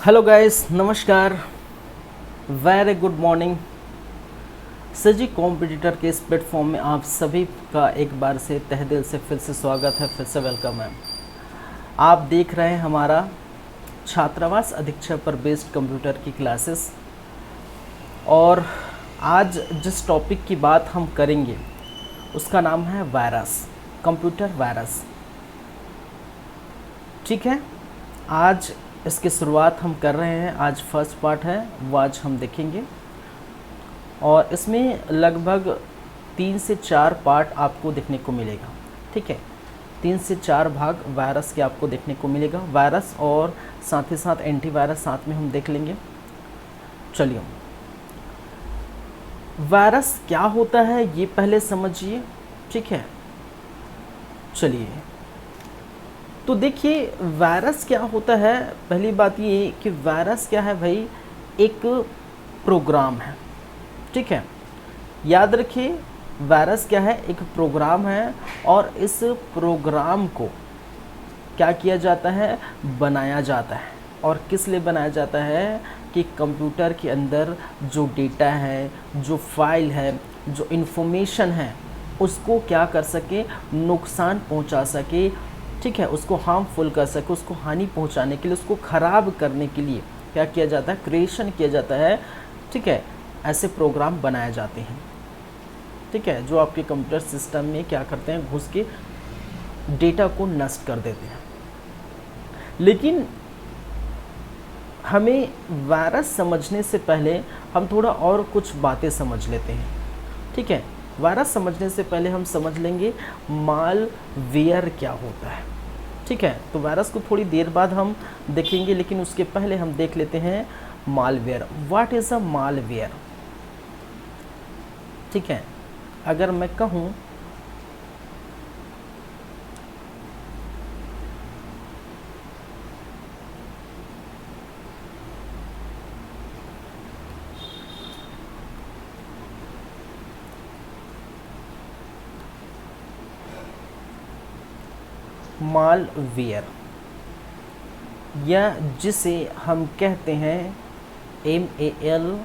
Hello guys, नमस्कार, very good morning. सजी competitor के इस प्लेटफॉर्म में आप सभी का एक बार से तहे दिल से फिर से स्वागत है, फिर से वेलकम है। आप देख रहे हैं हमारा छात्रावास अधीक्षक पर बेस्ड कंप्यूटर की क्लासेस। और आज जिस टॉपिक की बात हम करेंगे उसका नाम है वायरस, कंप्यूटर वायरस। ठीक है, आज इसकी शुरुआत हम कर रहे हैं। आज फर्स्ट पार्ट है, वो आज हम देखेंगे और इसमें लगभग 3 से 4 पार्ट आपको देखने को मिलेगा। ठीक है, 3 से 4 भाग वायरस के आपको देखने को मिलेगा। वायरस और साथ ही साथ एंटीवायरस साथ में हम देख लेंगे। चलिए, वायरस क्या होता है ये पहले समझिए। ठीक है, चलिए तो देखिए वायरस क्या होता है। पहली बात ये कि वायरस क्या है भाई, एक प्रोग्राम है। ठीक है, याद रखिए वायरस क्या है, एक प्रोग्राम है। और इस प्रोग्राम को क्या किया जाता है, बनाया जाता है। और किस लिए बनाया जाता है कि कंप्यूटर के अंदर जो डेटा है, जो फाइल है, जो इन्फॉर्मेशन है, उसको क्या कर सके, नुकसान पहुंचा सके। ठीक है, उसको हार्मफुल कर सके, उसको हानि पहुंचाने के लिए, उसको ख़राब करने के लिए क्या किया जाता है, क्रिएशन किया जाता है। ठीक है, ऐसे प्रोग्राम बनाए जाते हैं। ठीक है, जो आपके कंप्यूटर सिस्टम में क्या करते हैं, घुस के डेटा को नष्ट कर देते हैं। लेकिन हमें वायरस समझने से पहले हम थोड़ा और कुछ बातें समझ लेते हैं। ठीक है, वायरस समझने से पहले हम समझ लेंगे मालवेयर क्या होता है। ठीक है, तो वायरस को थोड़ी देर बाद हम देखेंगे, लेकिन उसके पहले हम देख लेते हैं malware. What is a malware? ठीक है, अगर मैं कहूँ मालवेयर, या जिसे हम कहते हैं MALWARE,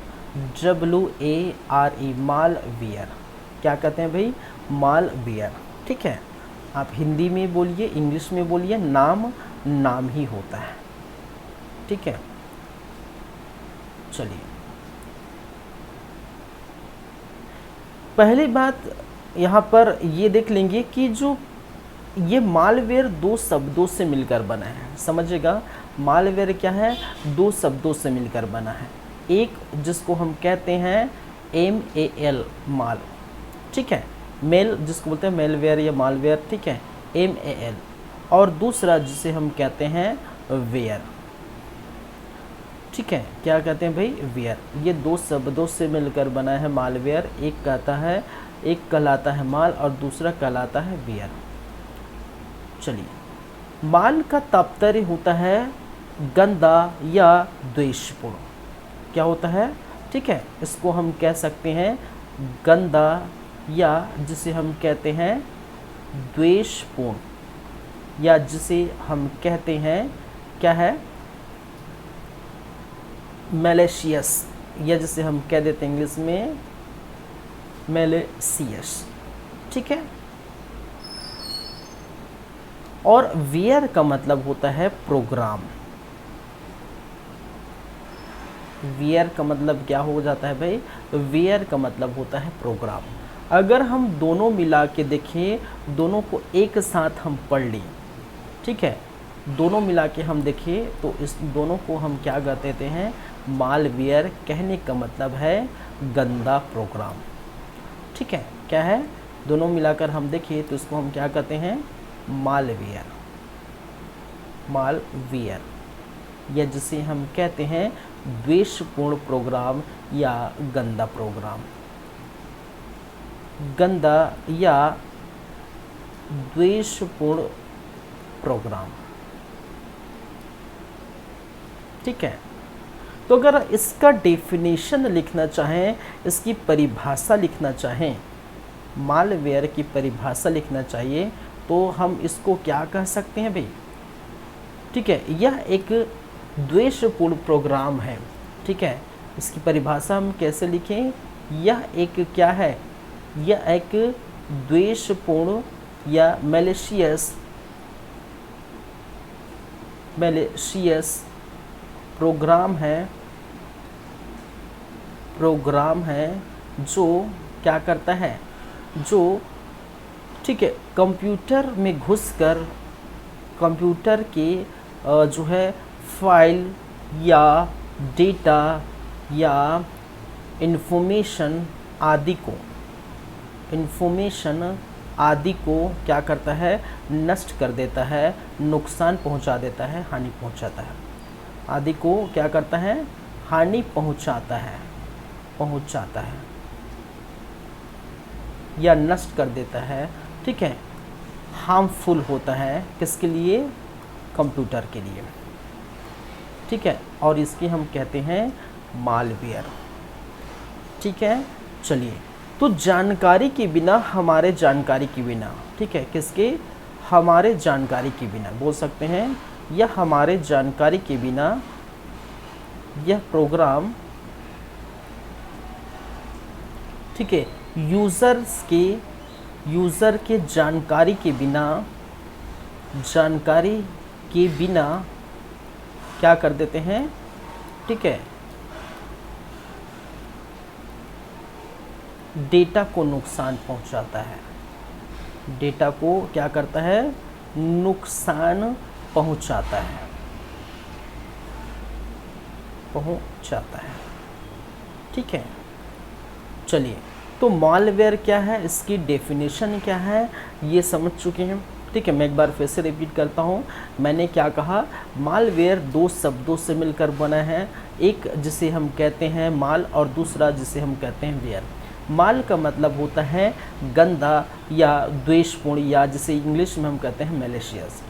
मालवेयर। क्या कहते हैं भाई, मालवेयर। ठीक है, आप हिंदी में बोलिए, इंग्लिश में बोलिए, नाम नाम ही होता है। ठीक है, चलिए पहली बात यहाँ पर ये देख लेंगे कि जो ये मालवेयर 2 शब्दों से मिलकर बना है। समझिएगा, मालवेयर क्या है, 2 शब्दों से मिलकर बना है। एक जिसको हम कहते हैं MAL, माल। ठीक है, मेल जिसको बोलते हैं मेलवेयर या मालवेयर। ठीक है, MAL। और दूसरा जिसे हम कहते हैं वेयर। ठीक है, क्या कहते हैं भाई, वेयर। ये 2 शब्दों से मिलकर बना है मालवेयर। एक कहलाता है माल और दूसरा कहलाता है वेयर। चलिए, माल का तात्पर्य होता है गंदा या द्वेषपूर्ण। क्या होता है, ठीक है, इसको हम कह सकते हैं गंदा, या जिसे हम कहते हैं द्वेषपूर्ण, या जिसे हम कहते हैं क्या है, मैलिशियस, या जिसे हम कह देते हैं इंग्लिश में मैलिशियस। ठीक है, और वेयर का मतलब होता है प्रोग्राम। वेयर का मतलब क्या हो जाता है भाई, वेयर का मतलब होता है प्रोग्राम। अगर हम दोनों मिला के देखें, दोनों को एक साथ हम पढ़ लें, ठीक है, दोनों मिला के हम देखें तो इस दोनों को हम क्या कहते हैं, मालवेयर। कहने का मतलब है गंदा प्रोग्राम। ठीक है, क्या है, दोनों मिलाकर हम देखें तो इसको हम क्या कहते हैं, मालवेयर। मालवेयर, या जिसे हम कहते हैं द्वेषपूर्ण प्रोग्राम या गंदा प्रोग्राम। गंदा या द्वेषपूर्ण प्रोग्राम। ठीक है, तो अगर इसका डेफिनेशन लिखना चाहें, इसकी परिभाषा लिखना चाहें, मालवेयर की परिभाषा लिखना चाहिए, तो हम इसको क्या कह सकते हैं भाई। ठीक है, यह एक द्वेषपूर्ण प्रोग्राम है। ठीक है, इसकी परिभाषा हम कैसे लिखें? यह एक क्या है? यह एक द्वेषपूर्ण या मैलिशियस प्रोग्राम है जो क्या करता है? जो ठीक है कंप्यूटर में घुसकर कंप्यूटर के जो है फाइल या डेटा या इन्फॉर्मेशन आदि को क्या करता है? नष्ट कर देता है, नुकसान पहुंचा देता है, हानि पहुंचाता है। आदि को क्या करता है? हानि पहुंचाता है या नष्ट कर देता है। ठीक है, हार्मफुल होता है किसके लिए? कंप्यूटर के लिए। ठीक है, और इसकी हम कहते हैं मालवेयर। ठीक है, चलिए, तो जानकारी के बिना, हमारे जानकारी के बिना, ठीक है, किसके? हमारे जानकारी के बिना बोल सकते हैं, या हमारे जानकारी के बिना यह प्रोग्राम, ठीक है, यूज़र के जानकारी के बिना क्या कर देते हैं? ठीक है, डेटा को नुकसान पहुंचाता है। डेटा को क्या करता है? नुकसान पहुंचाता है। ठीक है, चलिए, तो मालवेयर क्या है, इसकी डेफिनेशन क्या है, ये समझ चुके हैं। ठीक है, मैं एक बार फिर से रिपीट करता हूँ। मैंने क्या कहा? मालवेयर दो शब्दों से मिलकर बना है, एक जिसे हम कहते हैं माल और दूसरा जिसे हम कहते हैं वेयर। माल का मतलब होता है गंदा या द्वेषपूर्ण, या जिसे इंग्लिश में हम कहते हैं मैलिशियस।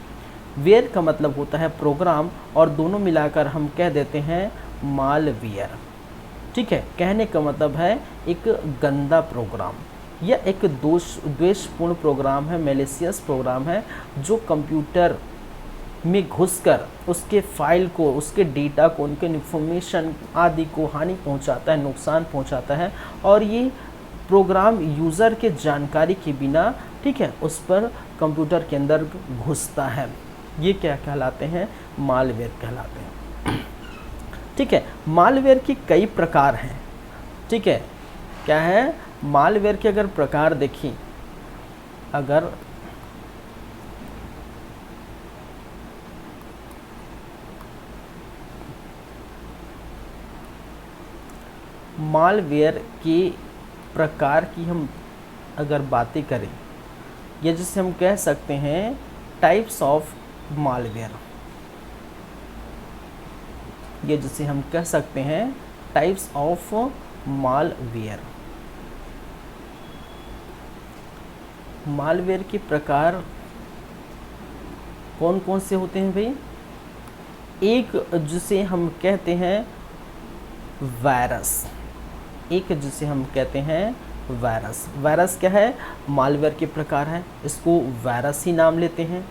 वेयर का मतलब होता है प्रोग्राम, और दोनों मिलाकर हम कह देते हैं मालवेयर। ठीक है, कहने का मतलब है एक गंदा प्रोग्राम या एक द्वेषपूर्ण प्रोग्राम है, मैलिशियस प्रोग्राम है, जो कंप्यूटर में घुसकर उसके फाइल को, उसके डेटा को, उनके इन्फॉर्मेशन आदि को हानि पहुंचाता है, नुकसान पहुंचाता है, और ये प्रोग्राम यूज़र के जानकारी के बिना, ठीक है, उस पर कंप्यूटर के अंदर घुसता है। ये क्या कहलाते हैं? मालवेयर कहलाते हैं। ठीक है, मालवेयर की कई प्रकार हैं। ठीक है, क्या है? मालवेयर के अगर प्रकार देखें, अगर मालवेयर के प्रकार की हम अगर बातें करें, या जिसे हम कह सकते हैं टाइप्स ऑफ मालवेयर, ये जिसे हम कह सकते हैं टाइप्स ऑफ मालवेयर। मालवेयर के प्रकार कौन कौन से होते हैं भाई? एक जिसे हम कहते हैं वायरस, एक जिसे हम कहते हैं वायरस। वायरस क्या है? मालवेयर के प्रकार है, इसको वायरस ही नाम लेते हैं।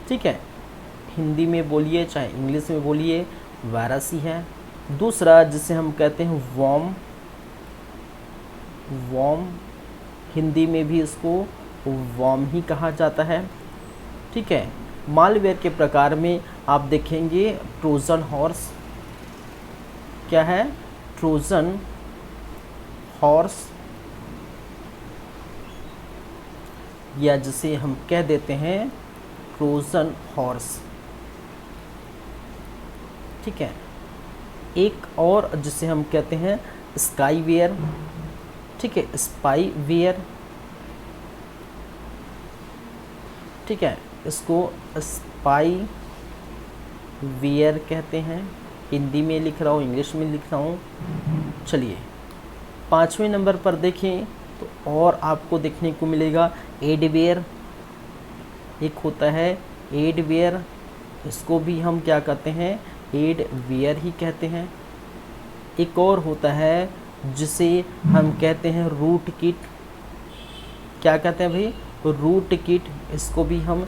ठीक है, हिंदी में बोलिए चाहे इंग्लिश में बोलिए, वायरस ही है। दूसरा जिसे हम कहते हैं वॉर्म, हिंदी में भी इसको वॉर्म ही कहा जाता है। ठीक है, मालवेयर के प्रकार में आप देखेंगे ट्रोजन हॉर्स, क्या है? ट्रोजन हॉर्स, या जिसे हम कह देते हैं ट्रोजन हॉर्स। ठीक है, एक और जिसे हम कहते हैं स्काईवेयर। ठीक है, स्पाईवेयर। ठीक है, इसको स्पाईवेयर कहते हैं। हिंदी में लिख रहा हूँ, इंग्लिश में लिख रहा हूँ। चलिए, 5वें नंबर पर देखें तो और आपको देखने को मिलेगा एडवेयर। एक होता है एडवेयर, इसको भी हम क्या कहते हैं? एडवेयर ही कहते हैं। एक और होता है जिसे हम कहते हैं रूट किट। क्या कहते हैं भाई? रूट किट, इसको भी हम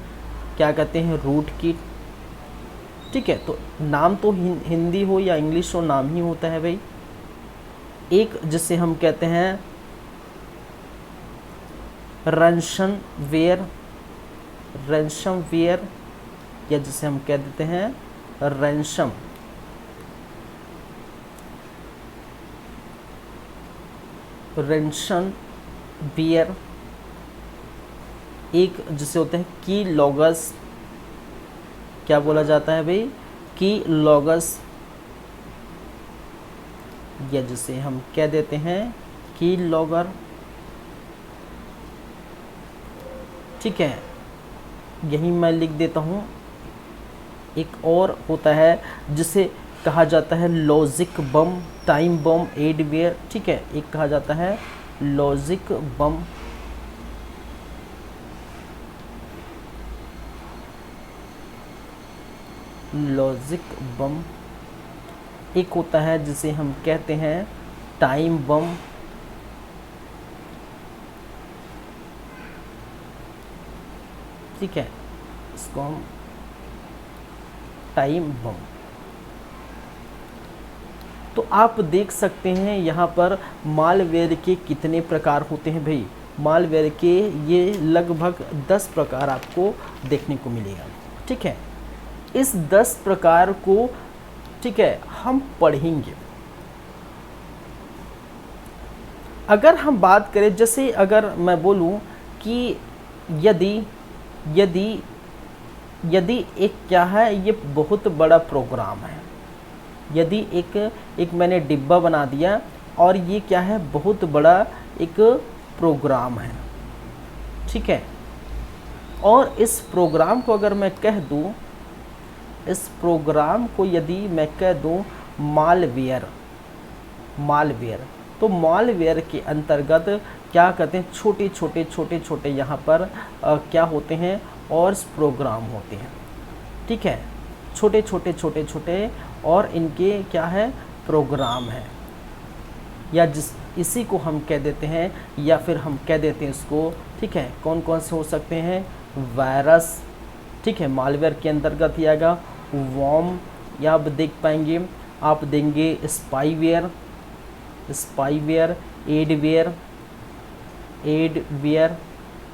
क्या कहते हैं? Root kit. ठीक है, तो नाम तो हिंदी हो या इंग्लिश हो, नाम ही होता है भाई। एक जिसे हम कहते हैं रैंसमवेयर, रैंसमवेयर, या जिसे हम कह देते हैं रैंसम। रैंसमवेयर। एक जिसे होते हैं की लॉगस, क्या बोला जाता है भाई, की लॉगस, या जिसे हम कह देते हैं की लॉगर। ठीक है, यही मैं लिख देता हूँ। एक और होता है जिसे कहा जाता है लॉजिक बम, टाइम बम, एडवेयर। ठीक है, एक कहा जाता है लॉजिक बम, लॉजिक बम। एक होता है जिसे हम कहते हैं टाइम बम। ठीक है, इसको हम टाइम बम। तो आप देख सकते हैं यहाँ पर मालवेयर के कितने प्रकार होते हैं भाई। मालवेयर के ये लगभग 10 प्रकार आपको देखने को मिलेगा। ठीक है, इस 10 प्रकार को, ठीक है, हम पढ़ेंगे। अगर हम बात करें, जैसे अगर मैं बोलूं कि यदि यदि यदि एक क्या है, ये बहुत बड़ा प्रोग्राम है। यदि एक मैंने डिब्बा बना दिया और ये क्या है, बहुत बड़ा एक प्रोग्राम है। ठीक है, और इस प्रोग्राम को अगर मैं कह दूं, इस प्रोग्राम को यदि मैं कह दूं मालवेयर, मालवेयर, तो मालवेयर के अंतर्गत क्या कहते हैं, छोटे छोटे यहाँ पर क्या होते हैं, और प्रोग्राम होते हैं। ठीक है, छोटे छोटे और इनके क्या है, प्रोग्राम है, या इसी को हम कह देते हैं, या फिर हम कह देते हैं इसको, ठीक है, कौन कौन से हो सकते हैं, वायरस। ठीक है, मालवेयर के अंतर्गत ही आएगा वॉर्म, या आप देख पाएंगे, आप देंगे स्पाईवेयर, स्पाईवेयर, एडवेयर, एडवेयर,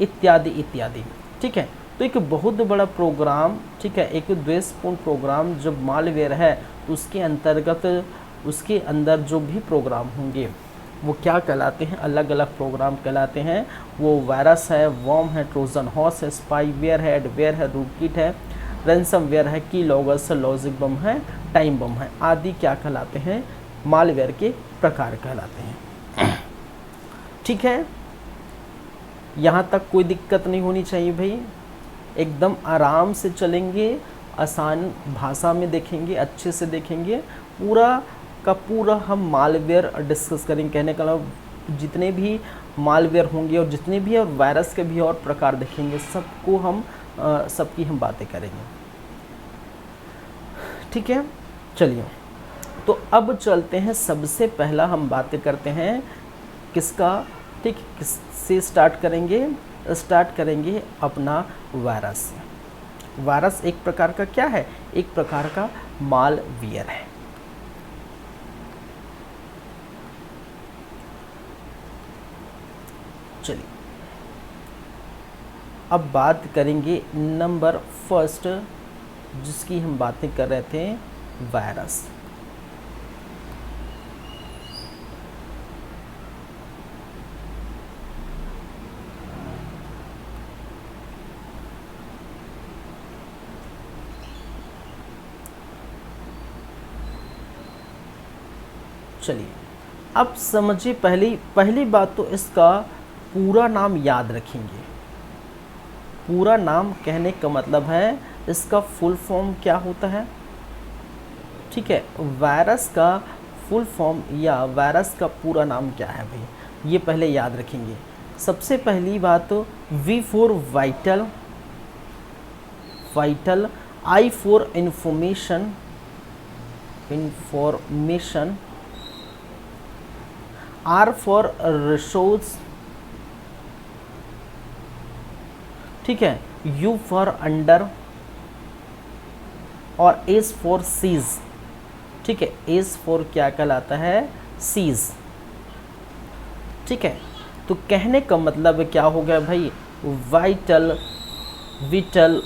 इत्यादि इत्यादि। ठीक है, तो एक बहुत बड़ा प्रोग्राम, ठीक है, एक द्वेषपूर्ण प्रोग्राम जब मालवेयर है, तो उसके अंतर्गत उसके अंदर जो भी प्रोग्राम होंगे वो क्या कहलाते हैं, अलग अलग प्रोग्राम कहलाते हैं। वो वायरस है, वॉर्म है, ट्रोजन हॉर्स है, स्पाईवेयर है, एडवेयर है, रूटकिट है, रैंसमवेयर है, की लॉगस है, लॉजिक बम है, टाइम बम है, आदि क्या कहलाते हैं, मालवेयर के प्रकार कहलाते हैं। ठीक है, यहाँ तक कोई दिक्कत नहीं होनी चाहिए भाई, एकदम आराम से चलेंगे, आसान भाषा में देखेंगे, अच्छे से देखेंगे, पूरा का पूरा हम मालवेयर डिस्कस करेंगे। कहने का मतलब जितने भी मालवेयर होंगे और जितने भी और वायरस के भी और प्रकार देखेंगे, सबको हम सबकी हम बातें करेंगे। ठीक है, चलिए, तो अब चलते हैं, सबसे पहला हम बातें करते हैं किसका, ठीक, किससे स्टार्ट करेंगे, स्टार्ट करेंगे अपना वायरस से। वायरस एक प्रकार का क्या है, एक प्रकार का मालवेयर है। चलिए, अब बात करेंगे नंबर फर्स्ट, जिसकी हम बातें कर रहे थे, वायरस। चलिए, अब समझिए, पहली बात तो इसका पूरा नाम याद रखेंगे। पूरा नाम कहने का मतलब है इसका फुल फॉर्म क्या होता है। ठीक है, वायरस का फुल फॉर्म या वायरस का पूरा नाम क्या है भाई, ये पहले याद रखेंगे। सबसे पहली बात, V for vital, vital, I for information, information, R for resource, ठीक है, यू फॉर अंडर, और एस फॉर सीज, ठीक है, एस फॉर क्या कहलाता है, सीज, ठीक है। तो कहने का मतलब क्या हो गया भाई, vital whittle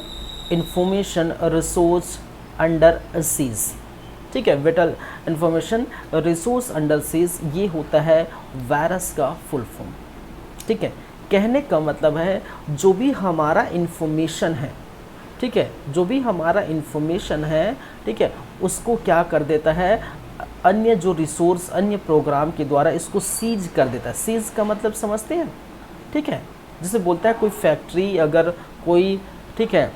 information resource under seize, ठीक है, whittle information resource under seize, ये होता है वायरस का फुल फॉर्म, ठीक है। कहने का मतलब है जो भी हमारा इंफॉर्मेशन है, ठीक है, जो भी हमारा इंफॉर्मेशन है, ठीक है, उसको क्या कर देता है, अन्य जो रिसोर्स अन्य प्रोग्राम के द्वारा इसको सीज कर देता है। सीज का मतलब समझते हैं, ठीक है, जैसे बोलता है कोई फैक्ट्री अगर कोई, ठीक है,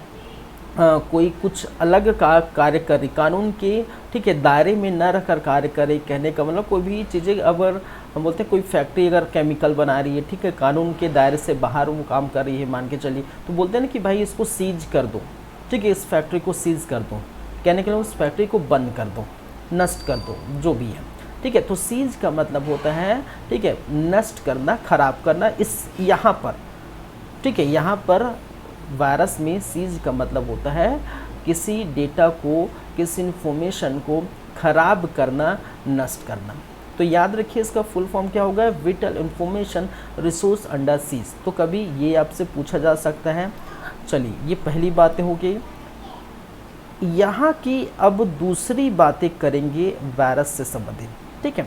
कोई कुछ अलग का कार्य करे, कानून के, ठीक है, दायरे में न रहकर कार्य करे, कहने का मतलब कोई भी चीज़ें अगर हम बोलते हैं कोई फैक्ट्री अगर केमिकल बना रही है, ठीक है, कानून के दायरे से बाहर वो काम कर रही है मान के चलिए, तो बोलते हैं ना कि भाई इसको सीज कर दो, ठीक है, इस फैक्ट्री को सीज कर दो, कहने के लिए उस फैक्ट्री को बंद कर दो, नष्ट कर दो, जो भी है, ठीक है। तो सीज का मतलब होता है, ठीक है, नष्ट करना, खराब करना। इस यहाँ पर, ठीक है, यहाँ पर वायरस में सीज का मतलब होता है किसी डेटा को, किसी इंफॉर्मेशन को खराब करना, नष्ट करना। तो याद रखिए इसका फुल फॉर्म क्या होगा, whittle information resource under seize. तो कभी ये आपसे पूछा जा सकता है। चलिए ये पहली बातें हो गई। यहाँ की अब दूसरी बातें करेंगे वायरस से संबंधित, ठीक है।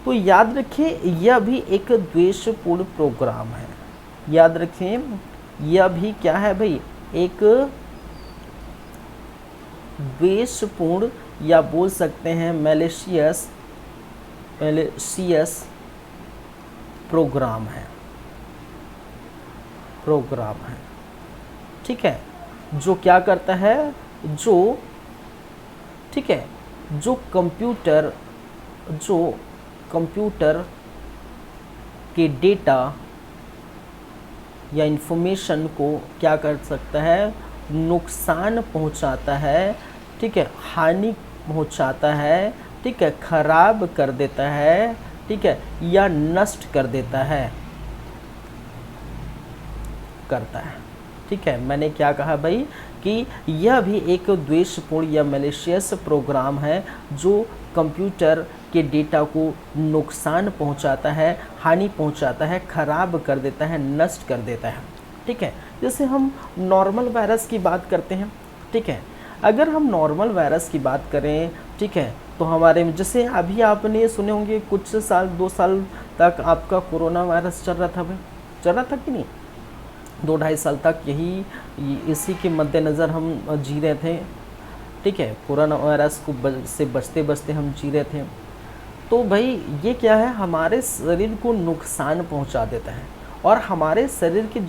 तो याद रखिए यह भी एक द्वेषपूर्ण प्रोग्राम है। याद रखिए यह भी क्या है भाई, एक द्वेषपूर्ण या बोल सकते हैं मैलिशियस प्रोग्राम है, ठीक है, जो क्या करता है, जो, ठीक है, जो कंप्यूटर के डेटा या इंफॉर्मेशन को क्या कर सकता है, नुकसान पहुंचाता है, ठीक है, हानि पहुंचाता है, ठीक है, खराब कर देता है, ठीक है, या नष्ट कर देता है, करता है, ठीक है। मैंने क्या कहा भाई कि यह भी एक द्वेषपूर्ण या मैलिशियस प्रोग्राम है जो कंप्यूटर के डेटा को नुकसान पहुंचाता है, हानि पहुंचाता है, खराब कर देता है, नष्ट कर देता है, ठीक है। जैसे हम नॉर्मल वायरस की बात करते हैं, ठीक है, अगर हम नॉर्मल वायरस की बात करें, ठीक है, तो हमारे में जैसे अभी आपने सुने होंगे कुछ साल 2 साल तक आपका कोरोना वायरस चल रहा था भाई, चल रहा था कि नहीं, 2-2.5 साल तक यही इसी के मद्देनज़र हम जी रहे थे, ठीक है, कोरोना वायरस को से बचते बचते हम जी रहे थे। तो भाई ये क्या है, हमारे शरीर को नुकसान पहुंचा देता है और हमारे शरीर के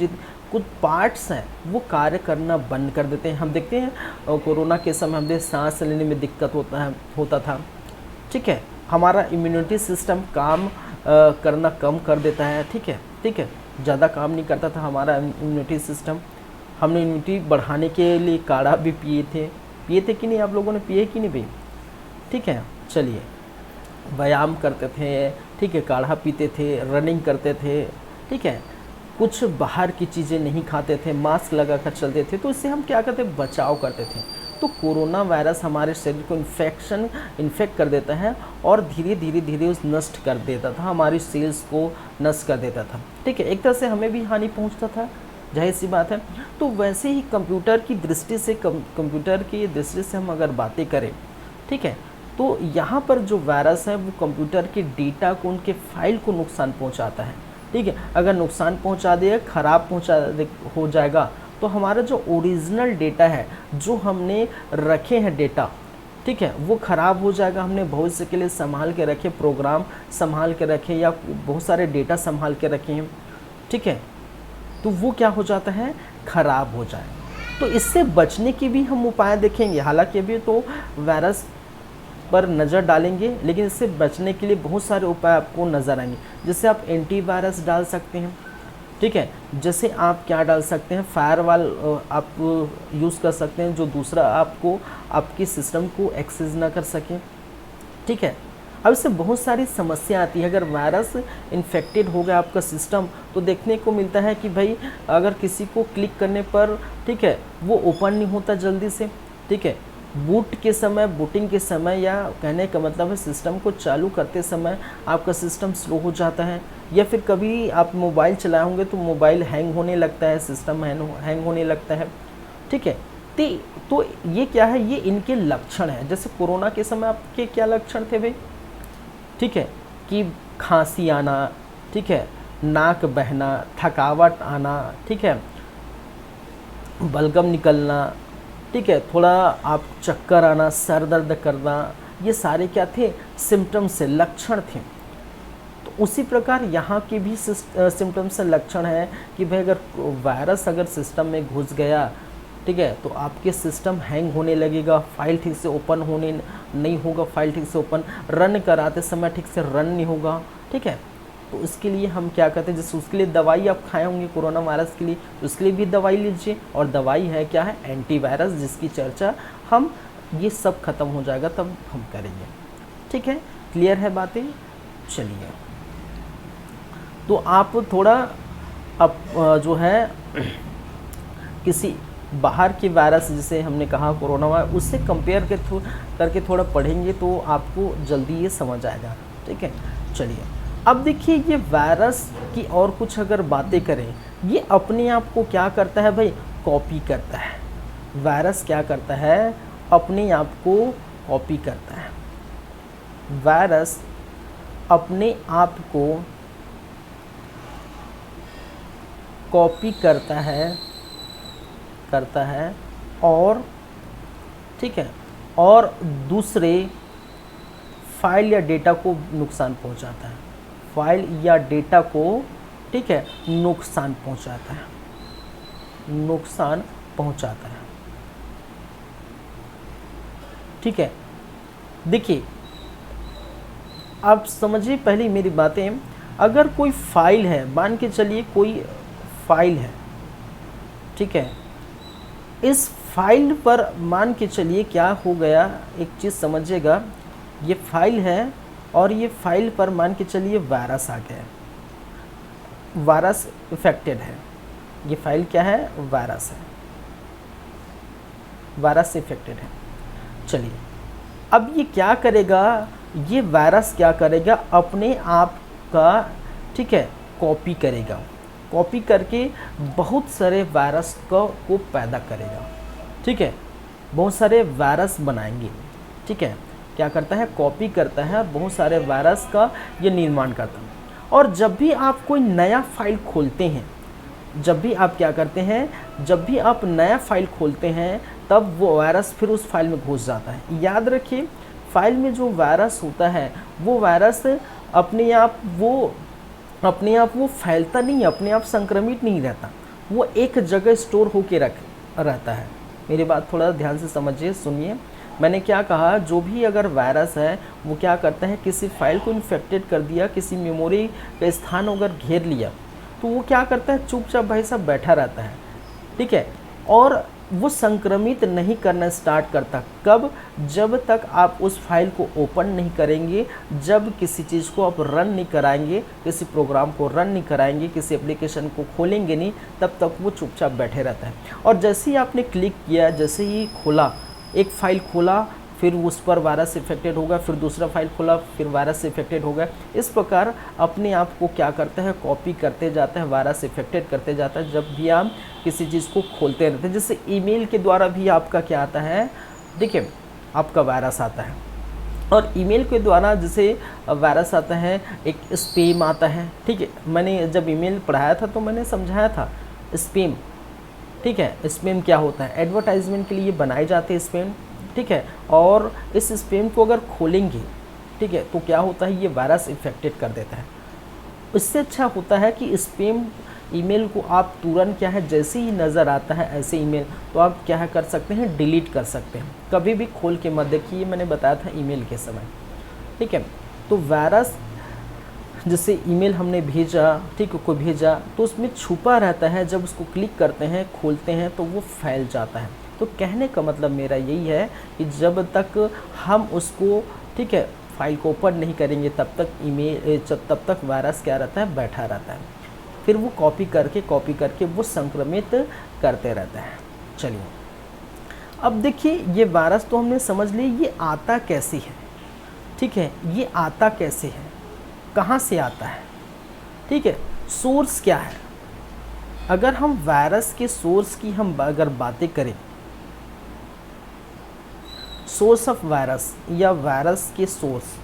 कुछ पार्ट्स हैं वो कार्य करना बंद कर देते हैं। हम देखते हैं कोरोना के समय हमें सांस लेने में दिक्कत होता था, ठीक है, हमारा इम्यूनिटी सिस्टम काम करना कम कर देता है, ठीक है, ज़्यादा काम नहीं करता था हमारा इम्यूनिटी सिस्टम। हमने इम्यूनिटी बढ़ाने के लिए काढ़ा भी पिए थे कि नहीं, आप लोगों ने पिए कि नहीं भाई, ठीक है। चलिए व्यायाम करते थे, ठीक है, काढ़ा पीते थे, रनिंग करते थे, ठीक है, कुछ बाहर की चीज़ें नहीं खाते थे, मास्क लगा कर चलते थे, तो इससे हम क्या करते, बचाव करते थे। तो कोरोना वायरस हमारे शरीर को इन्फेक्ट कर देता है और धीरे उस नष्ट कर देता था, हमारी सेल्स को नष्ट कर देता था, ठीक है, एक तरह से हमें भी हानि पहुंचता था, जाहिर सी बात है। तो वैसे ही कंप्यूटर की दृष्टि से हम अगर बातें करें, ठीक है, तो यहाँ पर जो वायरस है वो कंप्यूटर के डेटा को, उनके फाइल को नुकसान पहुँचाता है, ठीक है। अगर नुकसान पहुँचा देगा, ख़राब हो जाएगा, तो हमारा जो ओरिजिनल डेटा है, जो हमने रखे हैं डेटा, ठीक है, वो ख़राब हो जाएगा। हमने भविष्य के लिए संभाल के रखे, प्रोग्राम संभाल के रखे या बहुत सारे डेटा संभाल के रखे हैं, ठीक है, तो वो क्या हो जाता है, ख़राब हो जाए। तो इससे बचने की भी हम उपाय देखेंगे। हालांकि अभी तो वायरस पर नज़र डालेंगे, लेकिन इससे बचने के लिए बहुत सारे उपाय आपको नज़र आएंगे। जैसे आप एंटीवायरस डाल सकते हैं, ठीक है, जैसे आप क्या डाल सकते हैं, फायरवॉल आप यूज़ कर सकते हैं, जो दूसरा आपको आपके सिस्टम को एक्सेस ना कर सके, ठीक है। अब इससे बहुत सारी समस्या आती है। अगर वायरस इन्फेक्टेड हो गया आपका सिस्टम, तो देखने को मिलता है कि भाई अगर किसी को क्लिक करने पर, ठीक है, वो ओपन नहीं होता जल्दी से, ठीक है, बूट के समय, बूटिंग के समय, या कहने का मतलब है सिस्टम को चालू करते समय आपका सिस्टम स्लो हो जाता है, या फिर कभी आप मोबाइल चलाए होंगे तो मोबाइल हैंग होने लगता है, सिस्टम हैंग होने लगता है। ठीक है, तो ये क्या है, ये इनके लक्षण हैं। जैसे कोरोना के समय आपके क्या लक्षण थे भाई? ठीक है, कि खांसी आना, ठीक है, नाक बहना, थकावट आना, ठीक है, बलगम निकलना, ठीक है, थोड़ा आप चक्कर आना, सर दर्द करना, ये सारे क्या थे? सिम्टम्स से लक्षण थे। तो उसी प्रकार यहाँ के भी सिम्टम्स से लक्षण है कि भाई अगर वायरस अगर सिस्टम में घुस गया, ठीक है, तो आपके सिस्टम हैंग होने लगेगा, फाइल ठीक से ओपन होने नहीं होगा, फाइल ठीक से ओपन रन कराते समय ठीक से रन नहीं होगा। ठीक है, तो इसके लिए हम क्या करते हैं, जैसे उसके लिए दवाई आप खाए होंगे कोरोना वायरस के लिए, तो उसके लिए भी दवाई लीजिए, और दवाई है क्या है? एंटीवायरस, जिसकी चर्चा हम ये सब खत्म हो जाएगा तब हम करेंगे। ठीक है, क्लियर है बातें? चलिए, तो आप थोड़ा अब जो है किसी बाहर की वायरस, जिसे हमने कहा कोरोना वायरस, उससे कंपेयर करके थोड़ा पढ़ेंगे तो आपको जल्दी ये समझ आएगा। ठीक है, चलिए अब देखिए, ये वायरस की और कुछ अगर बातें करें, ये अपने आप को क्या करता है भाई? कॉपी करता है। वायरस क्या करता है? अपने आप को कॉपी करता है। वायरस अपने आप को कॉपी करता है और ठीक है, और दूसरे फाइल या डेटा को नुकसान पहुंचाता है। फाइल या डेटा को, ठीक है, नुकसान पहुंचाता है, नुकसान पहुंचाता है। ठीक है, देखिए आप समझिए पहले मेरी बातें। अगर कोई फाइल है, मान के चलिए कोई फाइल है, ठीक है, इस फाइल पर मान के चलिए क्या हो गया, एक चीज़ समझिएगा, ये फाइल है और ये फाइल पर मान के चलिए वायरस आ गया, वायरस इफेक्टेड है। ये फाइल क्या है? वायरस है, वायरस से इफेक्टेड है। चलिए, अब ये क्या करेगा? ये वायरस क्या करेगा? अपने आप का, ठीक है, कॉपी करेगा, कॉपी करके बहुत सारे वायरस को पैदा करेगा। ठीक है, बहुत सारे वायरस बनाएंगे। ठीक है, क्या करता है? कॉपी करता है, बहुत सारे वायरस का ये निर्माण करता है। और जब भी आप कोई नया फाइल खोलते हैं, जब भी आप क्या करते हैं, जब भी आप नया फाइल खोलते हैं, तब वो वायरस फिर उस फाइल में घुस जाता है। याद रखिए, फाइल में जो वायरस होता है, वो वायरस अपने आप वो फैलता नहीं है, अपने आप संक्रमित नहीं रहता, वो एक जगह स्टोर होके रहता है। मेरी बात थोड़ा ध्यान से समझिए, सुनिए। मैंने क्या कहा? जो भी अगर वायरस है वो क्या करता है, किसी फाइल को इन्फेक्टेड कर दिया, किसी मेमोरी का स्थान अगर घेर लिया, तो वो क्या करता है? चुपचाप भाई साहब बैठा रहता है। ठीक है, और वो संक्रमित नहीं करना स्टार्ट करता। कब? जब तक आप उस फाइल को ओपन नहीं करेंगे, जब किसी चीज़ को आप रन नहीं कराएंगे, किसी प्रोग्राम को रन नहीं कराएंगे, किसी एप्लीकेशन को खोलेंगे नहीं, तब तक वो चुपचाप बैठे रहता है। और जैसे ही आपने क्लिक किया, जैसे ही खोला, एक फ़ाइल खोला, फिर उस पर वायरस इफेक्टेड होगा, फिर दूसरा फाइल खोला, फिर वायरस इफेक्टेड होगा। इस प्रकार अपने आप को क्या करता है? कॉपी करते जाता है, वायरस इफेक्टेड करते जाता है। जब भी आप किसी चीज़ को खोलते रहते हैं, जैसे ईमेल के द्वारा भी आपका क्या आता है, देखिए आपका वायरस आता है। और ईमेल के द्वारा जैसे वायरस आता है, एक स्पैम आता है। ठीक है, मैंने जब ईमेल पढ़ाया था तो मैंने समझाया था स्पैम। ठीक है, स्पैम क्या होता है? एडवर्टाइजमेंट के लिए बनाए जाते हैं स्पैम। ठीक है, और इस स्पैम को अगर खोलेंगे, ठीक है, तो क्या होता है? ये वायरस इन्फेक्टेड कर देता है। इससे अच्छा होता है कि स्पैम ईमेल को आप तुरंत क्या है, जैसे ही नज़र आता है ऐसे ईमेल, तो आप क्या है कर सकते हैं? डिलीट कर सकते हैं। कभी भी खोल के मत देखिए, मैंने बताया था ईमेल के समय। ठीक है, तो वायरस जैसे ईमेल हमने भेजा, ठीक है, कोई भेजा, तो उसमें छुपा रहता है। जब उसको क्लिक करते हैं, खोलते हैं, तो वो फैल जाता है। तो कहने का मतलब मेरा यही है कि जब तक हम उसको, ठीक है, फाइल को ओपन नहीं करेंगे, तब तक वायरस क्या रहता है? बैठा रहता है। फिर वो कॉपी करके वो संक्रमित करते रहता है। चलिए, अब देखिए ये वायरस तो हमने समझ लिया ये आता कैसे है, ठीक है, ये आता कैसे है, कहाँ से आता है, ठीक है, सोर्स क्या है। अगर हम वायरस के सोर्स की हम अगर बातें करें, सोर्स ऑफ वायरस या वायरस के सोर्स,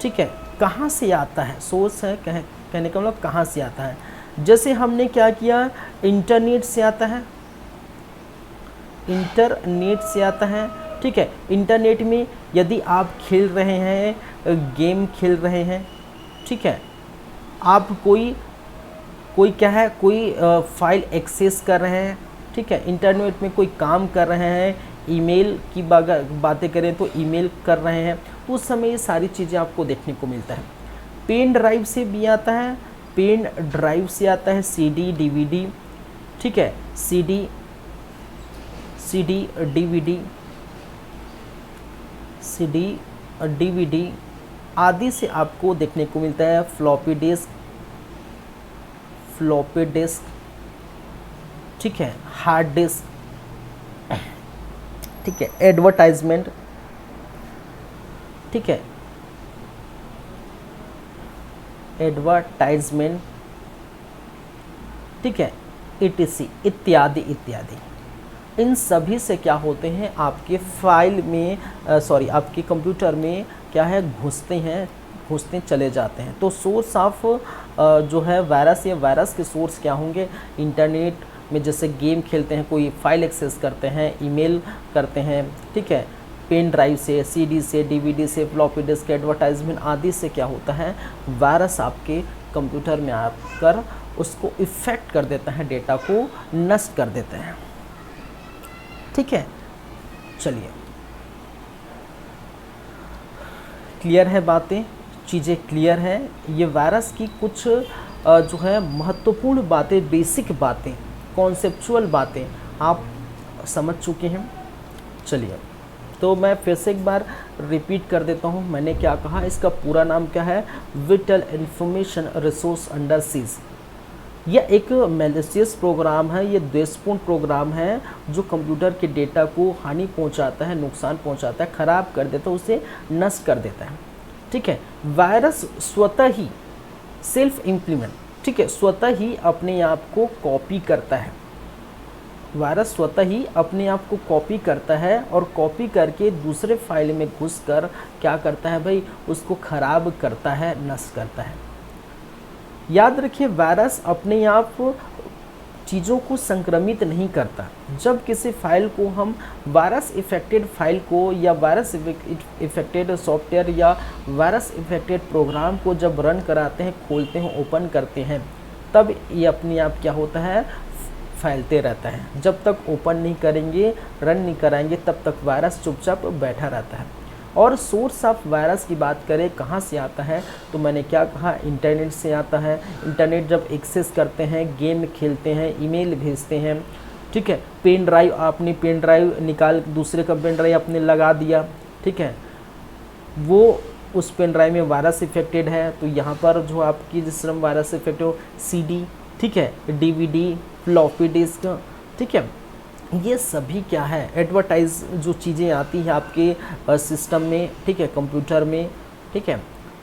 ठीक है, कहाँ से आता है, सोर्स है कहने का मतलब कहाँ से आता है। जैसे हमने क्या किया, इंटरनेट से आता है, इंटरनेट से आता है, ठीक है। इंटरनेट में यदि आप खेल रहे हैं, गेम खेल रहे हैं, ठीक है, आप कोई क्या है, कोई फाइल एक्सेस कर रहे हैं, ठीक है, इंटरनेट में कोई काम कर रहे हैं, ईमेल की बातें करें तो ईमेल कर रहे हैं, तो उस समय ये सारी चीज़ें आपको देखने को मिलता है। पेन ड्राइव से भी आता है, पेन ड्राइव से आता है सीडी डीवीडी, ठीक है, सीडी डीवीडी आदि से आपको देखने को मिलता है। फ्लॉपी डिस्क, ठीक है, हार्ड डिस्क, ठीक है, एडवर्टाइजमेंट, ठीक है, ठीक है, etc इत्यादि इत्यादि। इन सभी से क्या होते हैं, आपके फाइल में आपके कंप्यूटर में क्या है, घुसते चले जाते हैं। तो सोर्स ऑफ जो है वायरस या वायरस के सोर्स क्या होंगे, इंटरनेट में जैसे गेम खेलते हैं, कोई फाइल एक्सेस करते हैं, ईमेल करते हैं, ठीक है, पेन ड्राइव से, सीडी से, डीवीडी से, फ्लॉपी डिस्क, एडवर्टाइजमेंट आदि से क्या होता है, वायरस आपके कंप्यूटर में आकर उसको इफ़ेक्ट कर देता है, डेटा को नष्ट कर देते हैं, ठीक है। चलिए, क्लियर है बातें, चीज़ें क्लियर है। ये वायरस की कुछ जो है महत्वपूर्ण बातें, बेसिक बातें, कॉन्सेप्चुअल बातें आप समझ चुके हैं। चलिए, तो मैं फिर से एक बार रिपीट कर देता हूँ, मैंने क्या कहा, इसका पूरा नाम क्या है, whittle information resource under seize. यह एक मैलिशियस प्रोग्राम है, ये द्वेषपूर्ण प्रोग्राम है जो कंप्यूटर के डेटा को हानि पहुंचाता है, नुकसान पहुंचाता है, ख़राब कर देता है, उसे नष्ट कर देता है, ठीक है। वायरस स्वतः ही सेल्फ इम्प्लीमेंट, ठीक है, स्वतः ही अपने आप को कॉपी करता है। वायरस स्वतः ही अपने आप को कॉपी करता है और कॉपी करके दूसरे फाइल में घुसकर क्या करता है भाई, उसको ख़राब करता है, नष्ट करता है। याद रखिए, वायरस अपने आप चीज़ों को संक्रमित नहीं करता। जब किसी फाइल को हम वायरस इफेक्टेड फाइल को या वायरस इफेक्टेड सॉफ्टवेयर या वायरस इफेक्टेड प्रोग्राम को जब रन कराते हैं, खोलते हैं, ओपन करते हैं, तब ये अपने आप क्या होता है, फैलते रहता है। जब तक ओपन नहीं करेंगे, रन नहीं कराएंगे, तब तक वायरस चुपचाप बैठा रहता है। और सोर्स ऑफ वायरस की बात करें, कहाँ से आता है, तो मैंने क्या कहा, इंटरनेट से आता है। इंटरनेट जब एक्सेस करते हैं, गेम खेलते हैं, ईमेल भेजते हैं, ठीक है, पेन ड्राइव, आपने पेन ड्राइव निकाल दूसरे का पेन ड्राइव आपने लगा दिया, ठीक है, वो उस पेन ड्राइव में वायरस इफेक्टेड है, तो यहाँ पर जो आपकी जिस तरह वायरस इफेक्टेड हो, सीडी, ठीक है, डीवीडी, फ्लॉपी डिस्क, ठीक है, ये सभी क्या है, एडवर्टाइज जो चीज़ें आती हैं आपके सिस्टम में, ठीक है, कंप्यूटर में, ठीक है,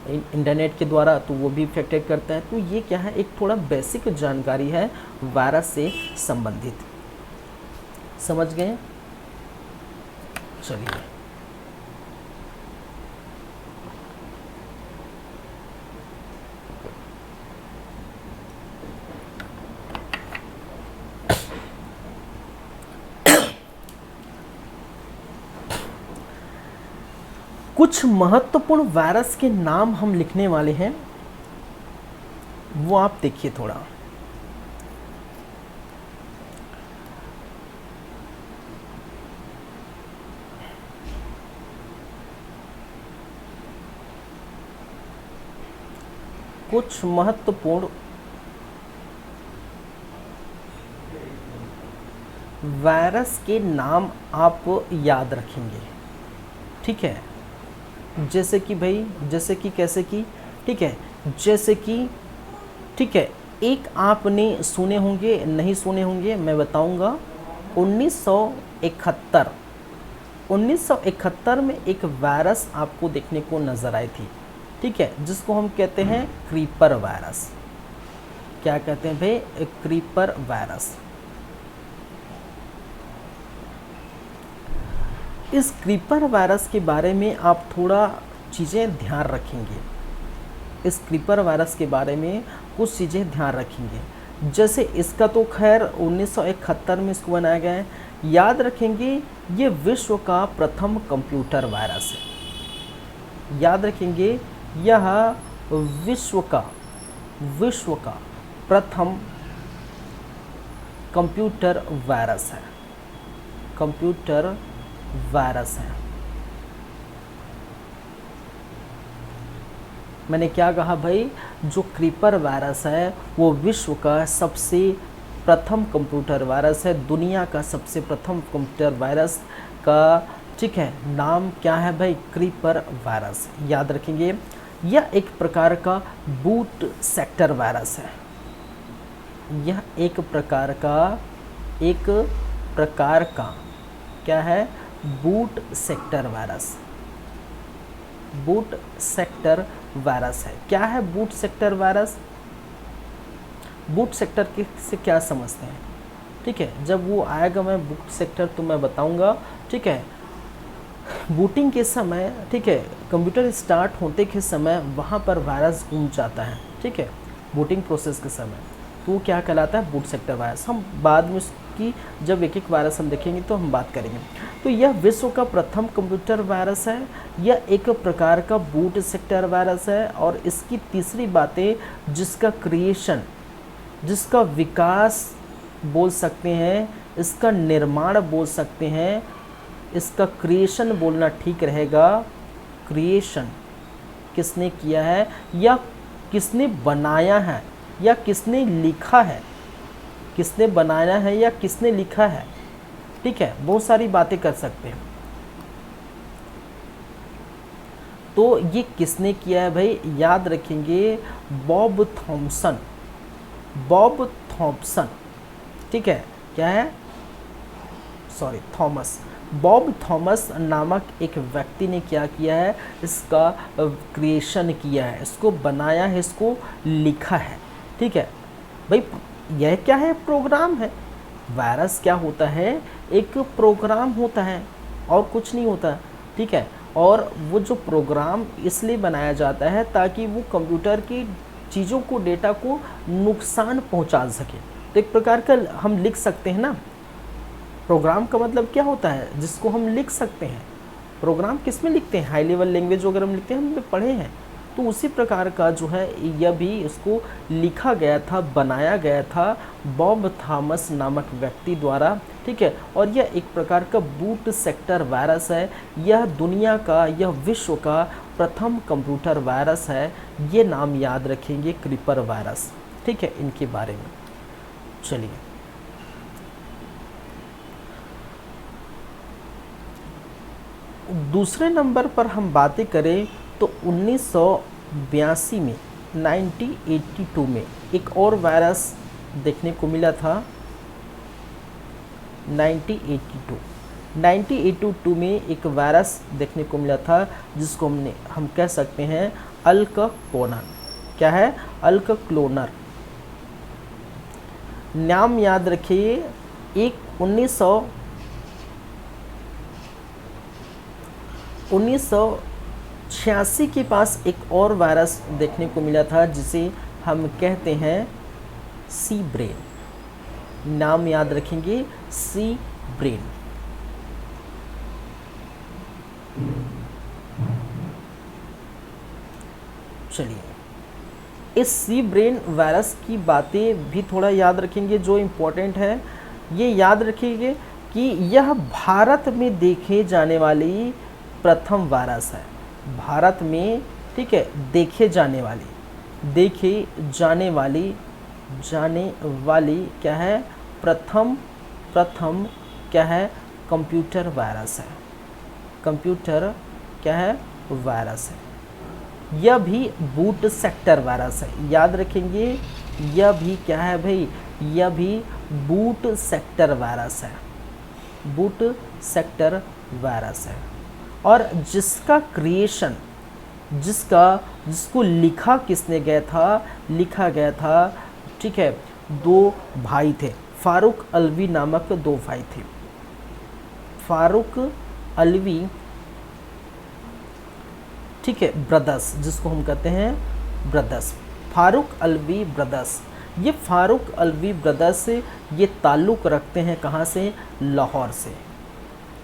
इंटरनेट के द्वारा, तो वो भी इफेक्टेड करता है। तो ये क्या है, एक थोड़ा बेसिक जानकारी है वायरस से संबंधित। समझ गए? चलिए, कुछ महत्वपूर्ण वायरस के नाम हम लिखने वाले हैं, वो आप देखिए थोड़ा। कुछ महत्वपूर्ण वायरस के नाम आप याद रखेंगे, ठीक है। जैसे कि भाई, जैसे कि कैसे कि, ठीक है, जैसे कि, ठीक है, एक आपने सुने होंगे, नहीं सुने होंगे, मैं बताऊंगा, 1971 1971 में एक वायरस आपको देखने को नज़र आई थी, ठीक है, जिसको हम कहते हैं क्रीपर वायरस। क्या कहते हैं भाई? Creeper virus. इस क्रीपर वायरस के बारे में आप थोड़ा चीज़ें ध्यान रखेंगे। इस क्रीपर वायरस के बारे में कुछ चीज़ें ध्यान रखेंगे। जैसे इसका तो खैर 1971 में इसको बनाया गया है। याद रखेंगे ये विश्व का प्रथम कंप्यूटर वायरस है। याद रखेंगे यह विश्व का प्रथम कंप्यूटर वायरस है। कंप्यूटर वायरस है। मैंने क्या कहा भाई? जो क्रीपर वायरस है वो विश्व का सबसे प्रथम कंप्यूटर वायरस है, दुनिया का सबसे प्रथम कंप्यूटर वायरस का, ठीक है, नाम क्या है भाई? Creeper virus. याद रखेंगे यह एक प्रकार का बूट सेक्टर वायरस है। यह एक प्रकार का क्या है? Boot sector virus. Boot sector virus है। क्या है boot sector virus? Boot sector के से क्या समझते हैं? ठीक है, जब वो आएगा मैं बूट सेक्टर तो मैं बताऊंगा, ठीक है। बूटिंग के समय, ठीक है, कंप्यूटर स्टार्ट होते के समय वहाँ पर वायरस घूम जाता है, ठीक है, बूटिंग प्रोसेस के समय, तो वो क्या कहलाता है? Boot sector virus. हम बाद में उसकी जब एक एक वायरस हम देखेंगे तो हम बात करेंगे। तो यह विश्व का प्रथम कंप्यूटर वायरस है। यह एक प्रकार का बूट सेक्टर वायरस है। और इसकी तीसरी बातें, जिसका क्रिएशन, जिसका विकास बोल सकते हैं, इसका निर्माण बोल सकते हैं, इसका क्रिएशन बोलना ठीक रहेगा। क्रिएशन किसने किया है, या किसने बनाया है, या किसने लिखा है? किसने बनाया है या किसने लिखा है? ठीक है, बहुत सारी बातें कर सकते हैं। तो ये किसने किया है भाई? याद रखेंगे बॉब थॉम्सन। बॉब थॉम्सन, ठीक है, क्या है? Sorry, Thomas. बॉब थॉमस नामक एक व्यक्ति ने क्या किया है? इसका क्रिएशन किया है, इसको बनाया है, इसको लिखा है, ठीक है भाई। यह क्या है? प्रोग्राम है। वायरस क्या होता है? एक प्रोग्राम होता है और कुछ नहीं होता, ठीक है। और वो जो प्रोग्राम इसलिए बनाया जाता है ताकि वो कंप्यूटर की चीज़ों को, डेटा को नुकसान पहुंचा सके। तो एक प्रकार का हम लिख सकते हैं ना, प्रोग्राम का मतलब क्या होता है? जिसको हम लिख सकते हैं। प्रोग्राम किस में लिखते हैं? हाई लेवल लैंग्वेज वगैरह में लिखते हैं, हमने पढ़े हैं। तो उसी प्रकार का जो है यह भी इसको लिखा गया था, बनाया गया था बॉब थॉमस नामक व्यक्ति द्वारा, ठीक है। और यह एक प्रकार का बूट सेक्टर वायरस है। यह दुनिया का, यह विश्व का प्रथम कंप्यूटर वायरस है। ये नाम याद रखेंगे, क्रीपर वायरस, ठीक है, इनके बारे में। चलिए दूसरे नंबर पर हम बातें करें तो 1982 में, 1982 में एक और वायरस देखने को मिला था। 1982 में एक वायरस देखने को मिला था जिसको हम कह सकते हैं अल्क क्लोनर। क्या है? अल्क क्लोनर। नाम याद रखिए। एक 1986 के पास एक और वायरस देखने को मिला था जिसे हम कहते हैं सी ब्रेन। नाम याद रखेंगे, सी ब्रेन। चलिए इस सी ब्रेन वायरस की बातें भी थोड़ा याद रखेंगे जो इम्पोर्टेंट है। ये याद रखिए कि यह भारत में देखे जाने वाली प्रथम वायरस है। भारत में, ठीक है, देखे जाने वाली क्या है? प्रथम क्या है? कंप्यूटर वायरस है। कंप्यूटर क्या है? वायरस है। यह भी बूट सेक्टर वायरस है। याद रखेंगे, यह भी क्या है भाई? यह भी बूट सेक्टर वायरस है। बूट सेक्टर वायरस है। और जिसका क्रिएशन, जिसको लिखा किसने गया था, लिखा गया था, ठीक है, दो भाई थे, फारूक अलवी नामक दो भाई थे। फारूक अलवी, ठीक है, ब्रदर्स, जिसको हम कहते हैं ब्रदर्स, फारूक अलवी ब्रदर्स। ये फारूक अलवी ब्रदर्स ये ताल्लुक़ रखते हैं कहाँ से, लाहौर से।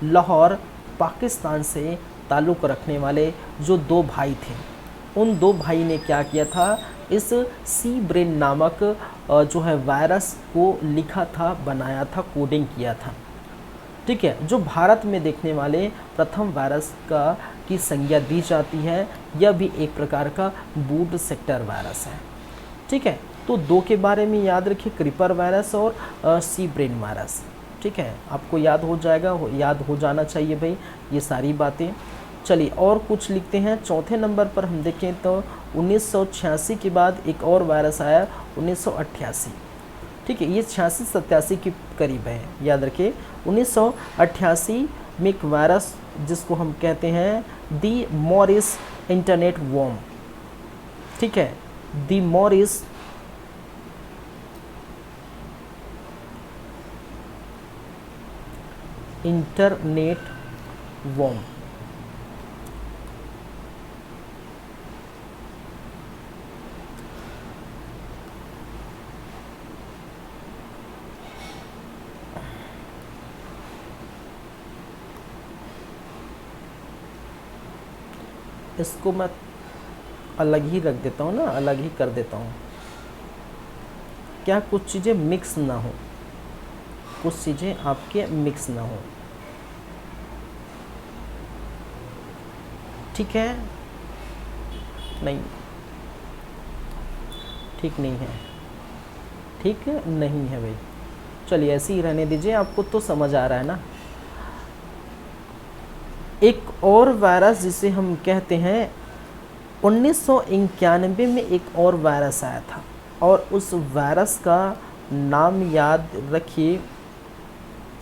लाहौर पाकिस्तान से ताल्लुक़ रखने वाले जो दो भाई थे, उन दो भाई ने क्या किया था, इस सी ब्रेन नामक जो है वायरस को लिखा था, बनाया था, कोडिंग किया था, ठीक है, जो भारत में देखने वाले प्रथम वायरस का की संज्ञा दी जाती है। यह भी एक प्रकार का बूट सेक्टर वायरस है, ठीक है। तो दो के बारे में याद रखिए, क्रीपर वायरस और सी ब्रेन वायरस, ठीक है, आपको याद हो जाएगा, याद हो जाना चाहिए भाई ये सारी बातें। चलिए और कुछ लिखते हैं। चौथे नंबर पर हम देखें तो 1986 के बाद एक और वायरस आया 1988, ठीक है, ये 86-87 के करीब है, याद रखिए। 1988 में एक वायरस जिसको हम कहते हैं दी मॉरिस इंटरनेट वॉर्म, ठीक है, दी मॉरिस इंटरनेट वॉर्म। इसको मैं अलग ही रख देता हूँ ना, अलग ही कर देता हूँ, क्या कुछ चीज़ें मिक्स ना हो, कुछ चीज़ें आपके मिक्स ना हो, ठीक है, नहीं, ठीक नहीं है, ठीक नहीं है भाई, चलिए ऐसे ही रहने दीजिए, आपको तो समझ आ रहा है ना। एक और वायरस जिसे हम कहते हैं 1991 में एक और वायरस आया था, और उस वायरस का नाम याद रखिए,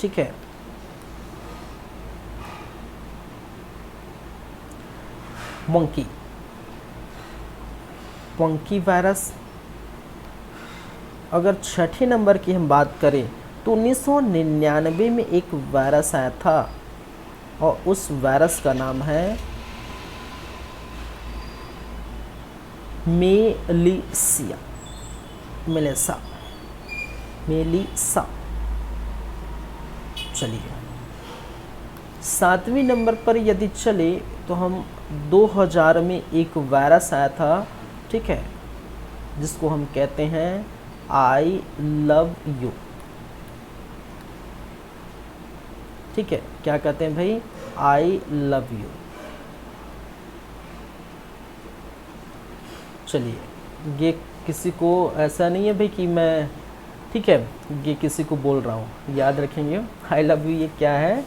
ठीक है, मंकी वायरस। अगर छठे नंबर की हम बात करें तो 1999 में एक वायरस आया था, और उस वायरस का नाम है मेलिसा। चलिए सातवीं नंबर पर यदि चले तो हम 2000 में एक वायरस आया था, ठीक है, जिसको हम कहते हैं आई लव यू, ठीक है, क्या कहते हैं भाई, आई लव यू। चलिए ये किसी को ऐसा नहीं है भाई कि मैं, ठीक है, ये किसी को बोल रहा हूँ, याद रखेंगे आई लव यू ये क्या है,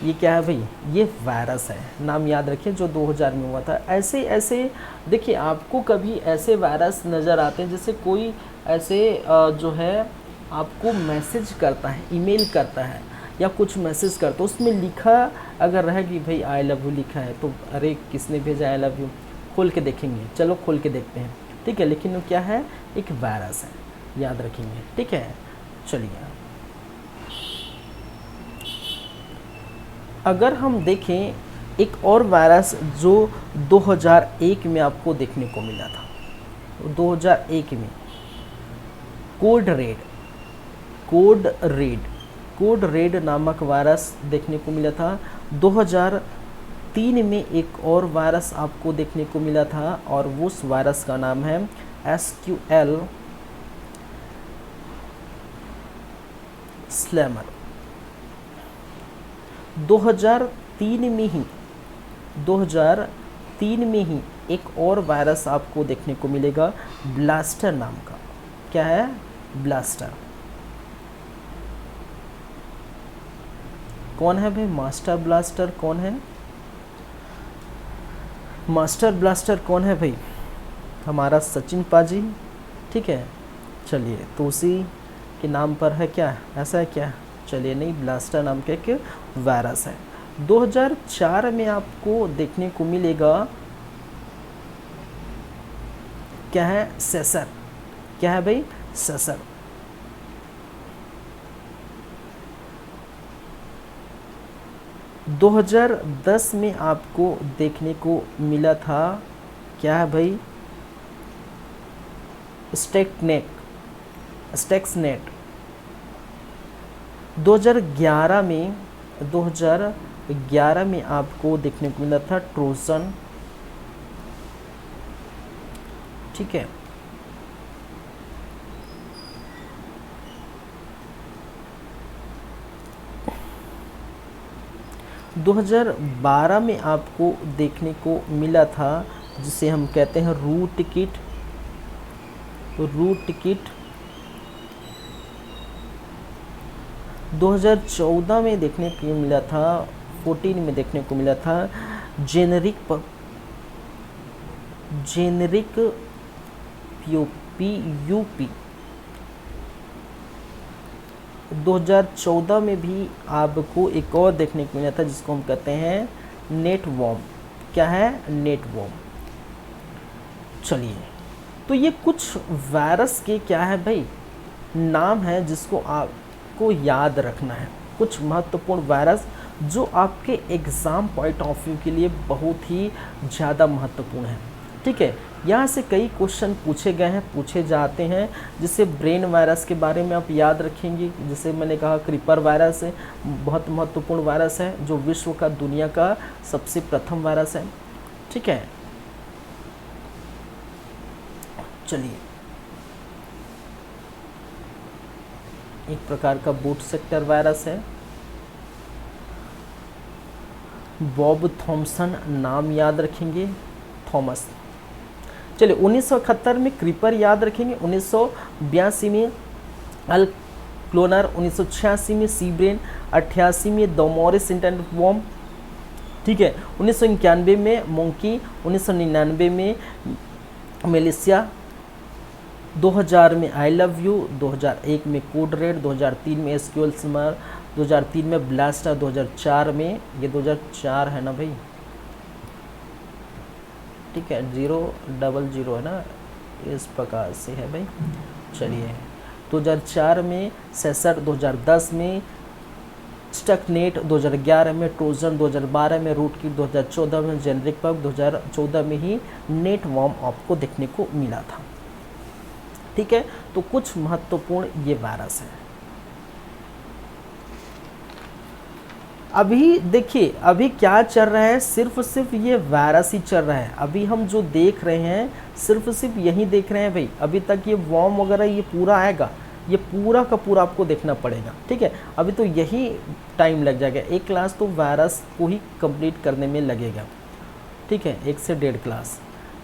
ये क्या है भाई, ये वायरस है, नाम याद रखिए, जो 2000 में हुआ था। ऐसे ऐसे देखिए आपको कभी ऐसे वायरस नज़र आते हैं जैसे कोई ऐसे जो है आपको मैसेज करता है, ईमेल करता है या कुछ मैसेज करता है, उसमें लिखा अगर रहे कि भाई आई लव यू लिखा है, तो अरे किसने भेजा आई लव यू, खोल के देखेंगे, चलो खोल के देखते हैं, ठीक है, लेकिन वो क्या है, एक वायरस है, याद रखेंगे, ठीक है। चलिए अगर हम देखें एक और वायरस जो 2001 में आपको देखने को मिला था, 2001 में कोड रेड नामक वायरस देखने को मिला था। 2003 में एक और वायरस आपको देखने को मिला था, और उस वायरस का नाम है SQL स्लैमर। 2003 में ही एक और वायरस आपको देखने को मिलेगा ब्लास्टर नाम का। क्या है, ब्लास्टर। कौन है भाई मास्टर ब्लास्टर, कौन है मास्टर ब्लास्टर, कौन है भाई, हमारा सचिन पाजी, ठीक है। चलिए तो उसी के नाम पर है क्या, ऐसा है क्या, चलिए, नहीं, ब्लास्टा नाम का एक वायरस है। 2004 में आपको देखने को मिलेगा क्या है, सेसर। क्या है भाई, सेसर। दो 2010 में आपको देखने को मिला था क्या है भाई, स्टेक्सनेट। 2011 में आपको देखने को मिला था ट्रोजन। ठीक है, दो 2012 में आपको देखने को मिला था जिसे हम कहते हैं रूट किट। 2014 में देखने को मिला था, 14 में देखने को मिला था जेनेरिक PUP। 2014 में भी आपको एक और देखने को मिला था जिसको हम कहते हैं नेट वॉर्म। क्या है, नेट वॉर्म। चलिए, तो ये कुछ वायरस के क्या है भाई, नाम है जिसको आपको याद रखना है। कुछ महत्वपूर्ण वायरस जो आपके एग्ज़ाम पॉइंट ऑफ व्यू के लिए बहुत ही ज़्यादा महत्वपूर्ण है। ठीक है, यहाँ से कई क्वेश्चन पूछे गए हैं, पूछे जाते हैं। जैसे ब्रेन वायरस के बारे में आप याद रखेंगे। जैसे मैंने कहा क्रीपर वायरस है, बहुत महत्वपूर्ण वायरस है, जो विश्व का, दुनिया का सबसे प्रथम वायरस है। ठीक है, चलिए, एक प्रकार का बूट सेक्टर वायरस है। बॉब थॉमसन नाम याद रखेंगे, थॉमस। चलिए, 1971 में क्रीपर याद रखेंगे। 1982 में अल क्लोनर। 1986 में सीब्रेन। 88 में दोमोरिस इंटेंट वॉर्म। ठीक है, 1991 में मोंकी। 1999 में मेलिसिया। 2000 में आई लव यू। 2001 में कोड रेड। 2003 में एसक्यूएल स्मर। 2003 में ब्लास्टा। 2004 में, ये 2004 है ना भाई, ठीक है, 000 है ना, इस प्रकार से है भाई। चलिए, 2004 में सेसर। 2010 में स्टकनेट। 2011 में ट्रोजन। 2012 में रूट किट। 2014 में जेनरिक पब। 2014 में ही नेट वॉर्म आपको देखने को मिला था। ठीक है, तो कुछ महत्वपूर्ण ये वायरस है। अभी देखिए, अभी क्या चल रहा है, सिर्फ ये वायरस ही चल रहा है। अभी हम जो देख रहे हैं सिर्फ यही देख रहे हैं भाई। अभी तक ये वॉर्म वगैरह ये पूरा आएगा, ये पूरा का पूरा आपको देखना पड़ेगा। ठीक है, अभी तो यही टाइम लग जाएगा। एक क्लास तो वायरस को ही कंप्लीट करने में लगेगा। ठीक है, 1 से 1.5 क्लास।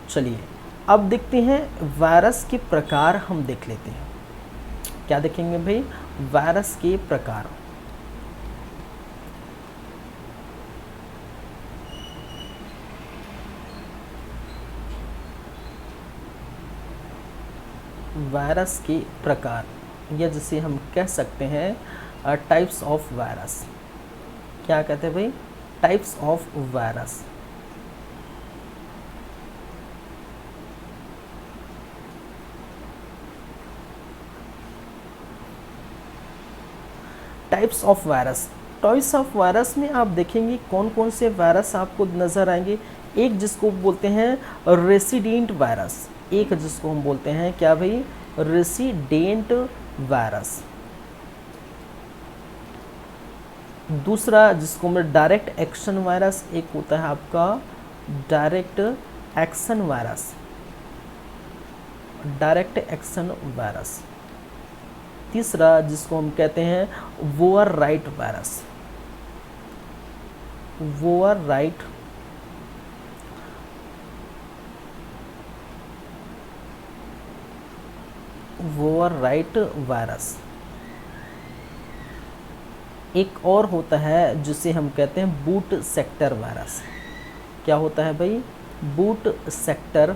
चलिए, अब देखते हैं वायरस के प्रकार। हम देख लेते हैं, क्या देखेंगे भाई, वायरस के प्रकार। वायरस के प्रकार, या जिसे हम कह सकते हैं टाइप्स ऑफ वायरस। क्या कहते हैं भाई, types of virus. Types of virus. Types of virus में आप देखेंगे कौन कौन से वायरस आपको नज़र आएंगे। एक जिसको बोलते हैं रेसिडेंट वायरस। एक जिसको हम बोलते हैं क्या भाई, रेसिडेंट वायरस। दूसरा जिसको हम डायरेक्ट एक्शन वायरस, एक होता है आपका direct action virus. Direct action virus. तीसरा जिसको हम कहते हैं war right virus. War right virus. एक और होता है जिसे हम कहते हैं बूट सेक्टर वायरस। क्या होता है भाई, बूट सेक्टर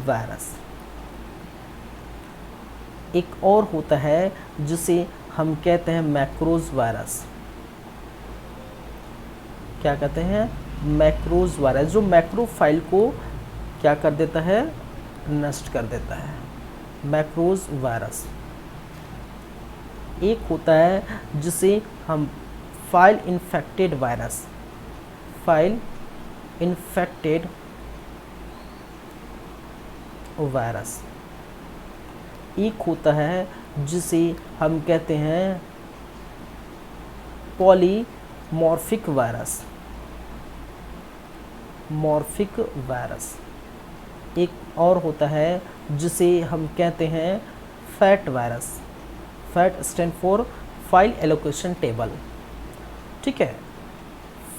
वायरस। एक और होता है जिसे हम कहते हैं मैक्रोज वायरस। क्या कहते हैं? मैक्रोज वायरस, जो मैक्रो फाइल को क्या कर देता है? नष्ट कर देता है, मैक्रोज वायरस। एक होता है जिसे हम file infected virus, file infected virus. एक होता है जिसे हम कहते हैं पॉलीमॉर्फिक वायरस, मॉर्फिक वायरस। एक और होता है जिसे हम कहते हैं fat virus, fat stand for file allocation table. ठीक है,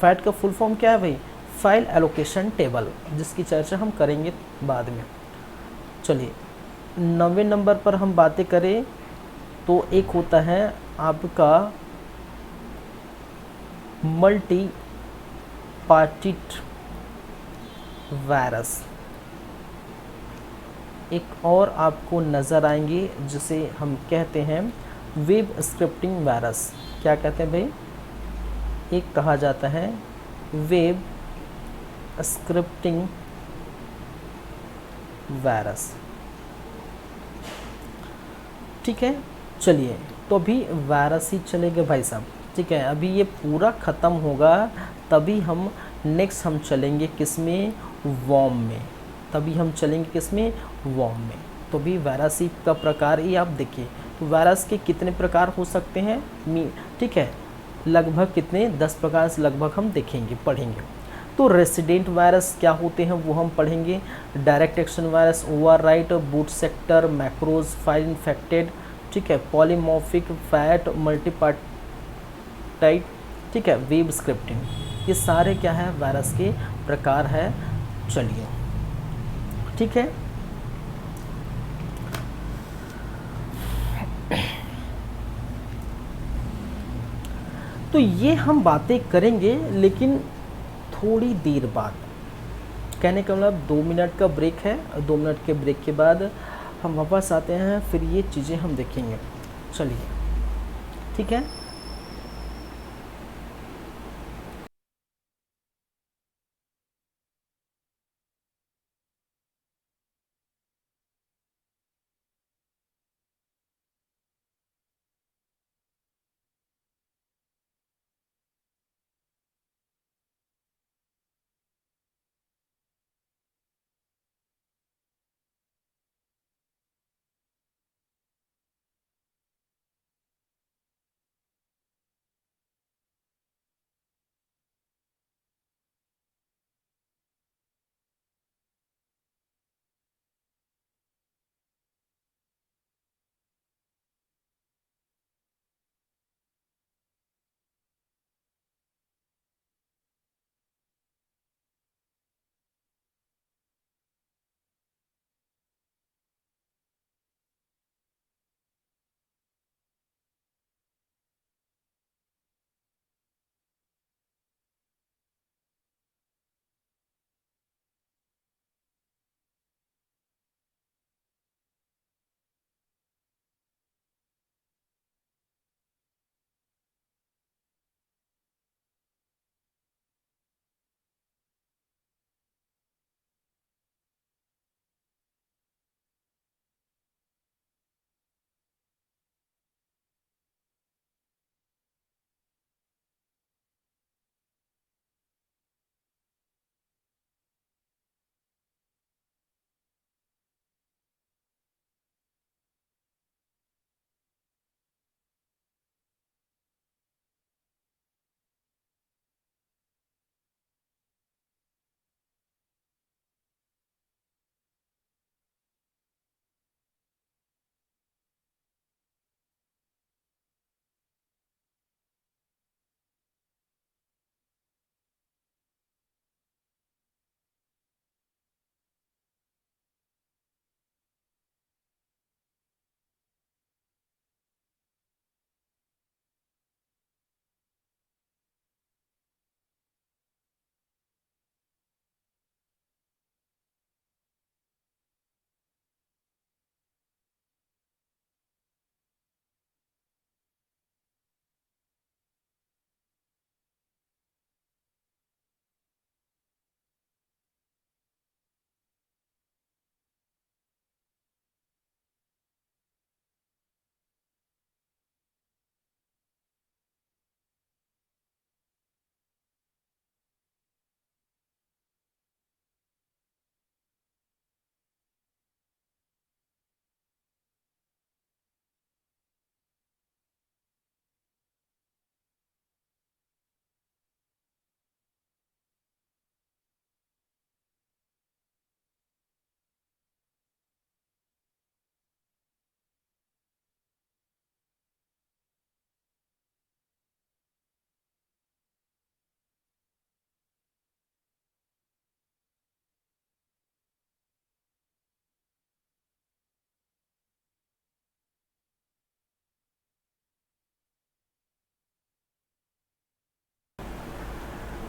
फैट का फुल फॉर्म क्या है भाई? फाइल एलोकेशन टेबल, जिसकी चर्चा हम करेंगे बाद में। चलिए 9वें नंबर पर हम बातें करें तो एक होता है आपका मल्टी पार्टिट वायरस। एक और आपको नज़र आएंगे जिसे हम कहते हैं वेब स्क्रिप्टिंग वायरस। क्या कहते हैं भाई? एक कहा जाता है वेब स्क्रिप्टिंग वायरस। ठीक है, चलिए तो अभी वायरस ही चलेंगे भाई साहब। ठीक है, अभी ये पूरा ख़त्म होगा तभी हम नेक्स्ट हम चलेंगे किस में? वॉर्म में। तभी हम चलेंगे किस में? वॉर्म में। तो भी वायरस ही का प्रकार ही आप देखिए, तो वायरस के कितने प्रकार हो सकते हैं? ठीक है, लगभग कितने? 10 प्रकार से लगभग हम देखेंगे, पढ़ेंगे। तो रेसिडेंट वायरस क्या होते हैं वो हम पढ़ेंगे। Direct action virus, overwrite, boot sector, macros, file infected, ठीक है, पॉलीमॉर्फिक, फैट, मल्टीपार्टाइट, ठीक है, वेब स्क्रिप्टिंग। ये सारे क्या है? वायरस के प्रकार है। चलिए, ठीक है। तो ये हम बातें करेंगे लेकिन थोड़ी देर बाद। कहने का मतलब 2 मिनट का ब्रेक है, 2 मिनट के ब्रेक के बाद हम वापस आते हैं, फिर ये चीज़ें हम देखेंगे। चलिए, ठीक है।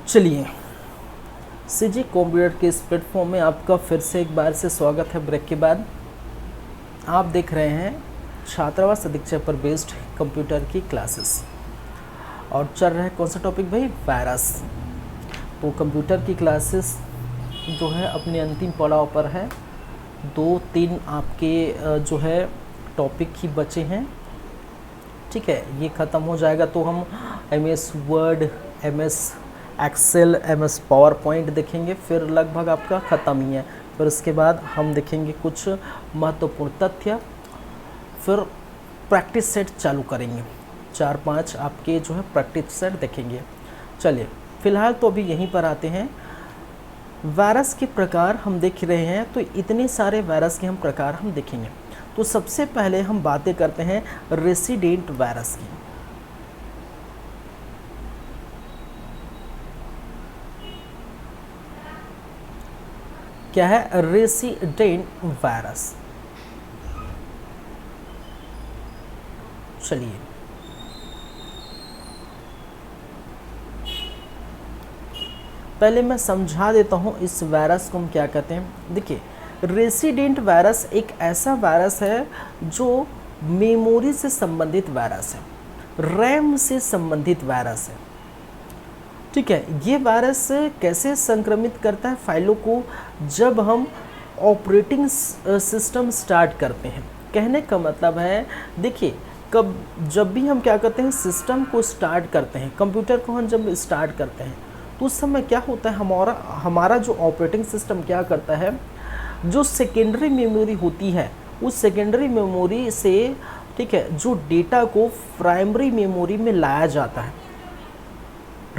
चलिए, सीजी कंप्यूटर के इस प्लेटफॉर्म में आपका फिर से एक बार से स्वागत है ब्रेक के बाद। आप देख रहे हैं छात्रावास अधीक्षक पर बेस्ड कंप्यूटर की क्लासेस और चल रहा है कौन सा टॉपिक भाई? वायरस। तो कंप्यूटर की क्लासेस जो है अपने अंतिम पड़ाव पर है। 2-3 आपके जो है टॉपिक ही बचे हैं, ठीक है। ये ख़त्म हो जाएगा तो हम MS word, MS Excel, MS PowerPoint देखेंगे, फिर लगभग आपका ख़त्म ही है। फिर उसके बाद हम देखेंगे कुछ महत्वपूर्ण तथ्य, फिर प्रैक्टिस सेट चालू करेंगे। 4-5 आपके जो है प्रैक्टिस सेट देखेंगे। चलिए, फ़िलहाल तो अभी यहीं पर आते हैं। वायरस के प्रकार हम देख रहे हैं, तो इतने सारे वायरस के हम प्रकार हम देखेंगे। तो सबसे पहले हम बातें करते हैं रेसिडेंट वायरस की। क्या है रेसिडेंट वायरस? चलिए, पहले मैं समझा देता हूँ इस वायरस को हम क्या कहते हैं। देखिए, रेसिडेंट वायरस एक ऐसा वायरस है जो मेमोरी से संबंधित वायरस है, रैम से संबंधित वायरस है, ठीक है। ये वायरस कैसे संक्रमित करता है फाइलों को? जब हम ऑपरेटिंग सिस्टम स्टार्ट करते हैं। कहने का मतलब है, देखिए, जब भी हम क्या करते हैं, सिस्टम को स्टार्ट करते हैं, कंप्यूटर को हम जब स्टार्ट करते हैं, तो उस समय क्या होता है, हमारा जो ऑपरेटिंग सिस्टम क्या करता है, जो सेकेंडरी मेमोरी होती है, उस सेकेंडरी मेमोरी से, ठीक है, जो डेटा को प्राइमरी मेमोरी में लाया जाता है,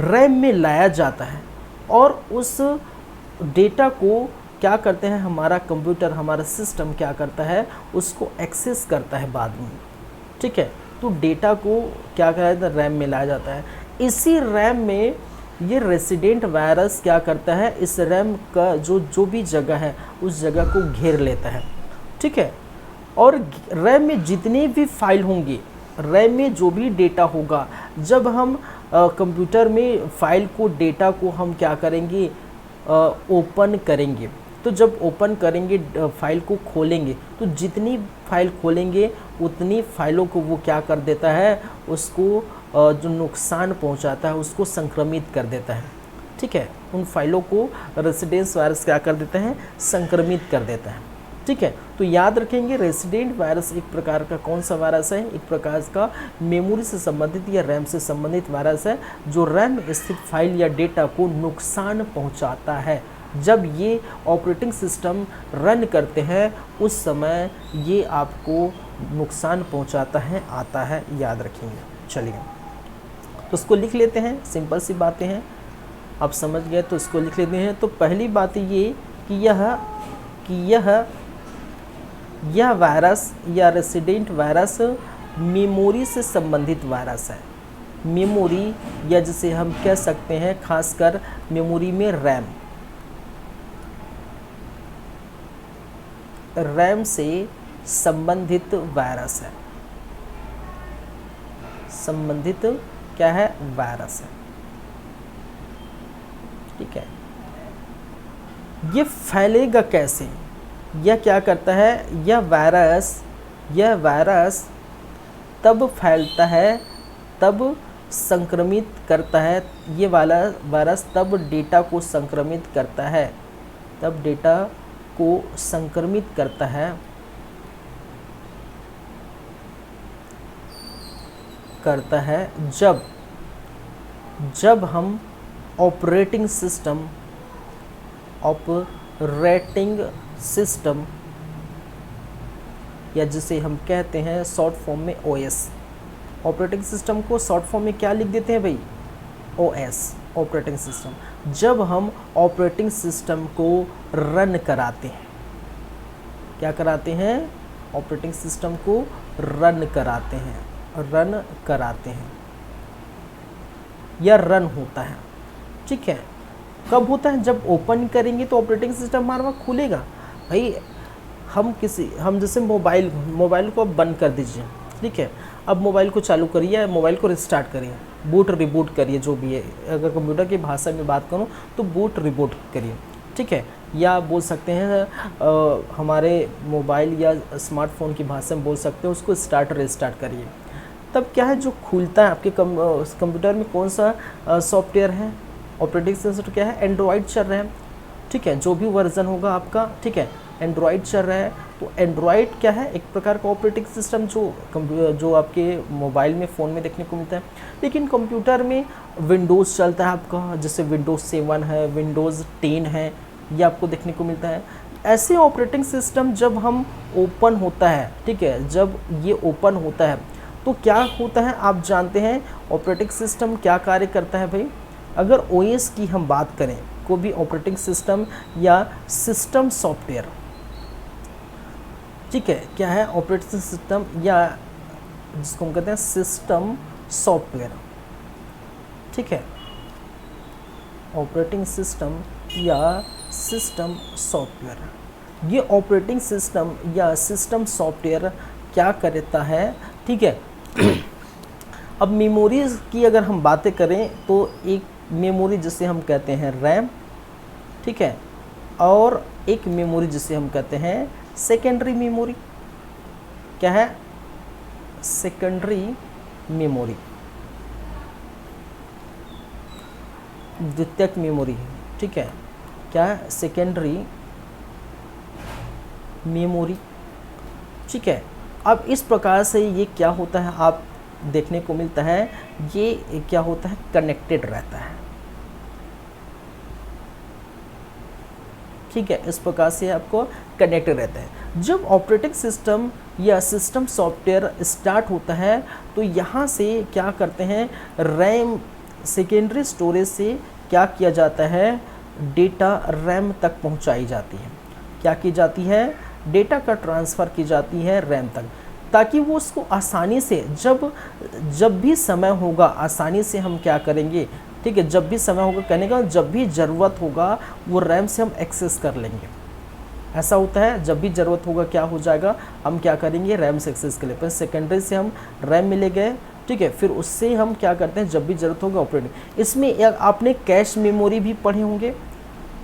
रैम में लाया जाता है, और उस डेटा को क्या करते हैं हमारा कंप्यूटर, हमारा सिस्टम क्या करता है, उसको एक्सेस करता है बाद में, ठीक है। तो डेटा को क्या कहते हैं, रैम में लाया जाता है। इसी रैम में ये रेसिडेंट वायरस क्या करता है, इस रैम का जो भी जगह है उस जगह को घेर लेता है, ठीक है। और रैम में जितनी भी फाइल होंगी, रैम में जो भी डेटा होगा, जब हम कंप्यूटर में फाइल को, डेटा को हम क्या करेंगे, ओपन करेंगे, तो जब ओपन करेंगे, फाइल को खोलेंगे, तो जितनी फाइल खोलेंगे उतनी फाइलों को वो क्या कर देता है, उसको जो नुकसान पहुंचाता है उसको संक्रमित कर देता है, ठीक है। उन फाइलों को रेसिडेंट वायरस क्या कर देते हैं, संक्रमित कर देता है, ठीक है। तो याद रखेंगे, रेसिडेंट वायरस एक प्रकार का कौन सा वायरस है? एक प्रकार का मेमोरी से संबंधित या रैम से संबंधित वायरस है, जो रैम में स्थित फाइल या डेटा को नुकसान पहुंचाता है। जब ये ऑपरेटिंग सिस्टम रन करते हैं उस समय ये आपको नुकसान पहुंचाता है, आता है, याद रखेंगे। चलिए, तो इसको लिख लेते हैं, सिंपल सी बातें हैं, आप समझ गए तो इसको लिख लेते हैं। तो पहली बात ये कि यह वायरस या रेसिडेंट वायरस मेमोरी से संबंधित वायरस है। मेमोरी, या जिसे हम कह सकते हैं खासकर मेमोरी में रैम से संबंधित वायरस है। संबंधित क्या है? वायरस है, ठीक है। ये फैलेगा कैसे? यह क्या करता है, यह वायरस तब फैलता है, तब संक्रमित करता है, ये वाला वायरस तब डेटा को संक्रमित करता है, तब डेटा को संक्रमित करता है, जब हम ऑपरेटिंग सिस्टम या जिसे हम कहते हैं शॉर्ट फॉर्म में OS, ऑपरेटिंग सिस्टम को शॉर्ट फॉर्म में क्या लिख देते हैं भाई? OS, operating system. जब हम ऑपरेटिंग सिस्टम को रन कराते हैं, क्या कराते हैं? ऑपरेटिंग सिस्टम को रन कराते हैं या रन होता है, ठीक है। कब होता है? जब ओपन करेंगे तो ऑपरेटिंग सिस्टम हमारा खुलेगा भाई। हम जैसे मोबाइल को बंद कर दीजिए, ठीक है। अब मोबाइल को चालू करिए, मोबाइल को रिस्टार्ट करिए, बूट रिबूट करिए, जो भी है, अगर कंप्यूटर की भाषा में बात करूँ तो बूट रिबूट करिए, ठीक है। या बोल सकते हैं हमारे मोबाइल या स्मार्टफोन की भाषा में बोल सकते हैं उसको स्टार्ट रिस्टार्ट करिए। तब क्या है, जो खुलता है आपके कंप्यूटर में कौन सा सॉफ्टवेयर है, ऑपरेटिंग सिस्टम क्या है, एंड्रॉयड चल रहा है, ठीक है, जो भी वर्जन होगा आपका, ठीक है, एंड्रॉयड चल रहा है। तो एंड्रॉयड क्या है, एक प्रकार का ऑपरेटिंग सिस्टम जो आपके मोबाइल में, फ़ोन में देखने को मिलता है। लेकिन कंप्यूटर में विंडोज़ चलता है आपका, जैसे विंडोज़ 7 है, विंडोज़ 10 है, ये आपको देखने को मिलता है। ऐसे ऑपरेटिंग सिस्टम जब हम ओपन होता है, ठीक है, जब ये ओपन होता है तो क्या होता है, आप जानते हैं ऑपरेटिंग सिस्टम क्या कार्य करता है भाई। अगर ओएस की हम बात करें, कोई भी ऑपरेटिंग सिस्टम या सिस्टम सॉफ्टवेयर, ठीक है, क्या है, ऑपरेटिंग सिस्टम या जिसको हम कहते हैं सिस्टम सॉफ्टवेयर, ठीक है, ऑपरेटिंग सिस्टम या सिस्टम सॉफ्टवेयर। ये ऑपरेटिंग सिस्टम या सिस्टम सॉफ्टवेयर क्या करता है, ठीक है। अब मेमोरीज की अगर हम बातें करें तो एक मेमोरी जिसे हम कहते हैं रैम, ठीक है, और एक मेमोरी जिसे हम कहते हैं सेकेंडरी मेमोरी। क्या है, सेकेंडरी मेमोरी, द्वितीयक मेमोरी है, ठीक है, क्या है, सेकेंडरी मेमोरी, ठीक है। अब इस प्रकार से ये क्या होता है, आप देखने को मिलता है, ये क्या होता है, कनेक्टेड रहता है, ठीक है, इस प्रकार से आपको कनेक्टेड रहता है। जब ऑपरेटिंग सिस्टम या सिस्टम सॉफ्टवेयर स्टार्ट होता है तो यहाँ से क्या करते हैं, रैम सेकेंडरी स्टोरेज से क्या किया जाता है, डेटा रैम तक पहुँचाई जाती है। क्या की जाती है, डेटा का ट्रांसफ़र की जाती है रैम तक, ताकि वो उसको आसानी से जब भी समय होगा आसानी से हम क्या करेंगे, ठीक है, जब भी समय होगा, कहने का जब भी ज़रूरत होगा वो रैम से हम एक्सेस कर लेंगे। ऐसा होता है, जब भी ज़रूरत होगा क्या हो जाएगा, हम क्या करेंगे, रैम से एक्सेस कर लेते हैं। सेकेंडरी से हम रैम में ले गए, ठीक है, फिर उससे हम क्या करते हैं, जब भी ज़रूरत होगा ऑपरेटिंग। इसमें आपने कैश मेमोरी भी पढ़े होंगे,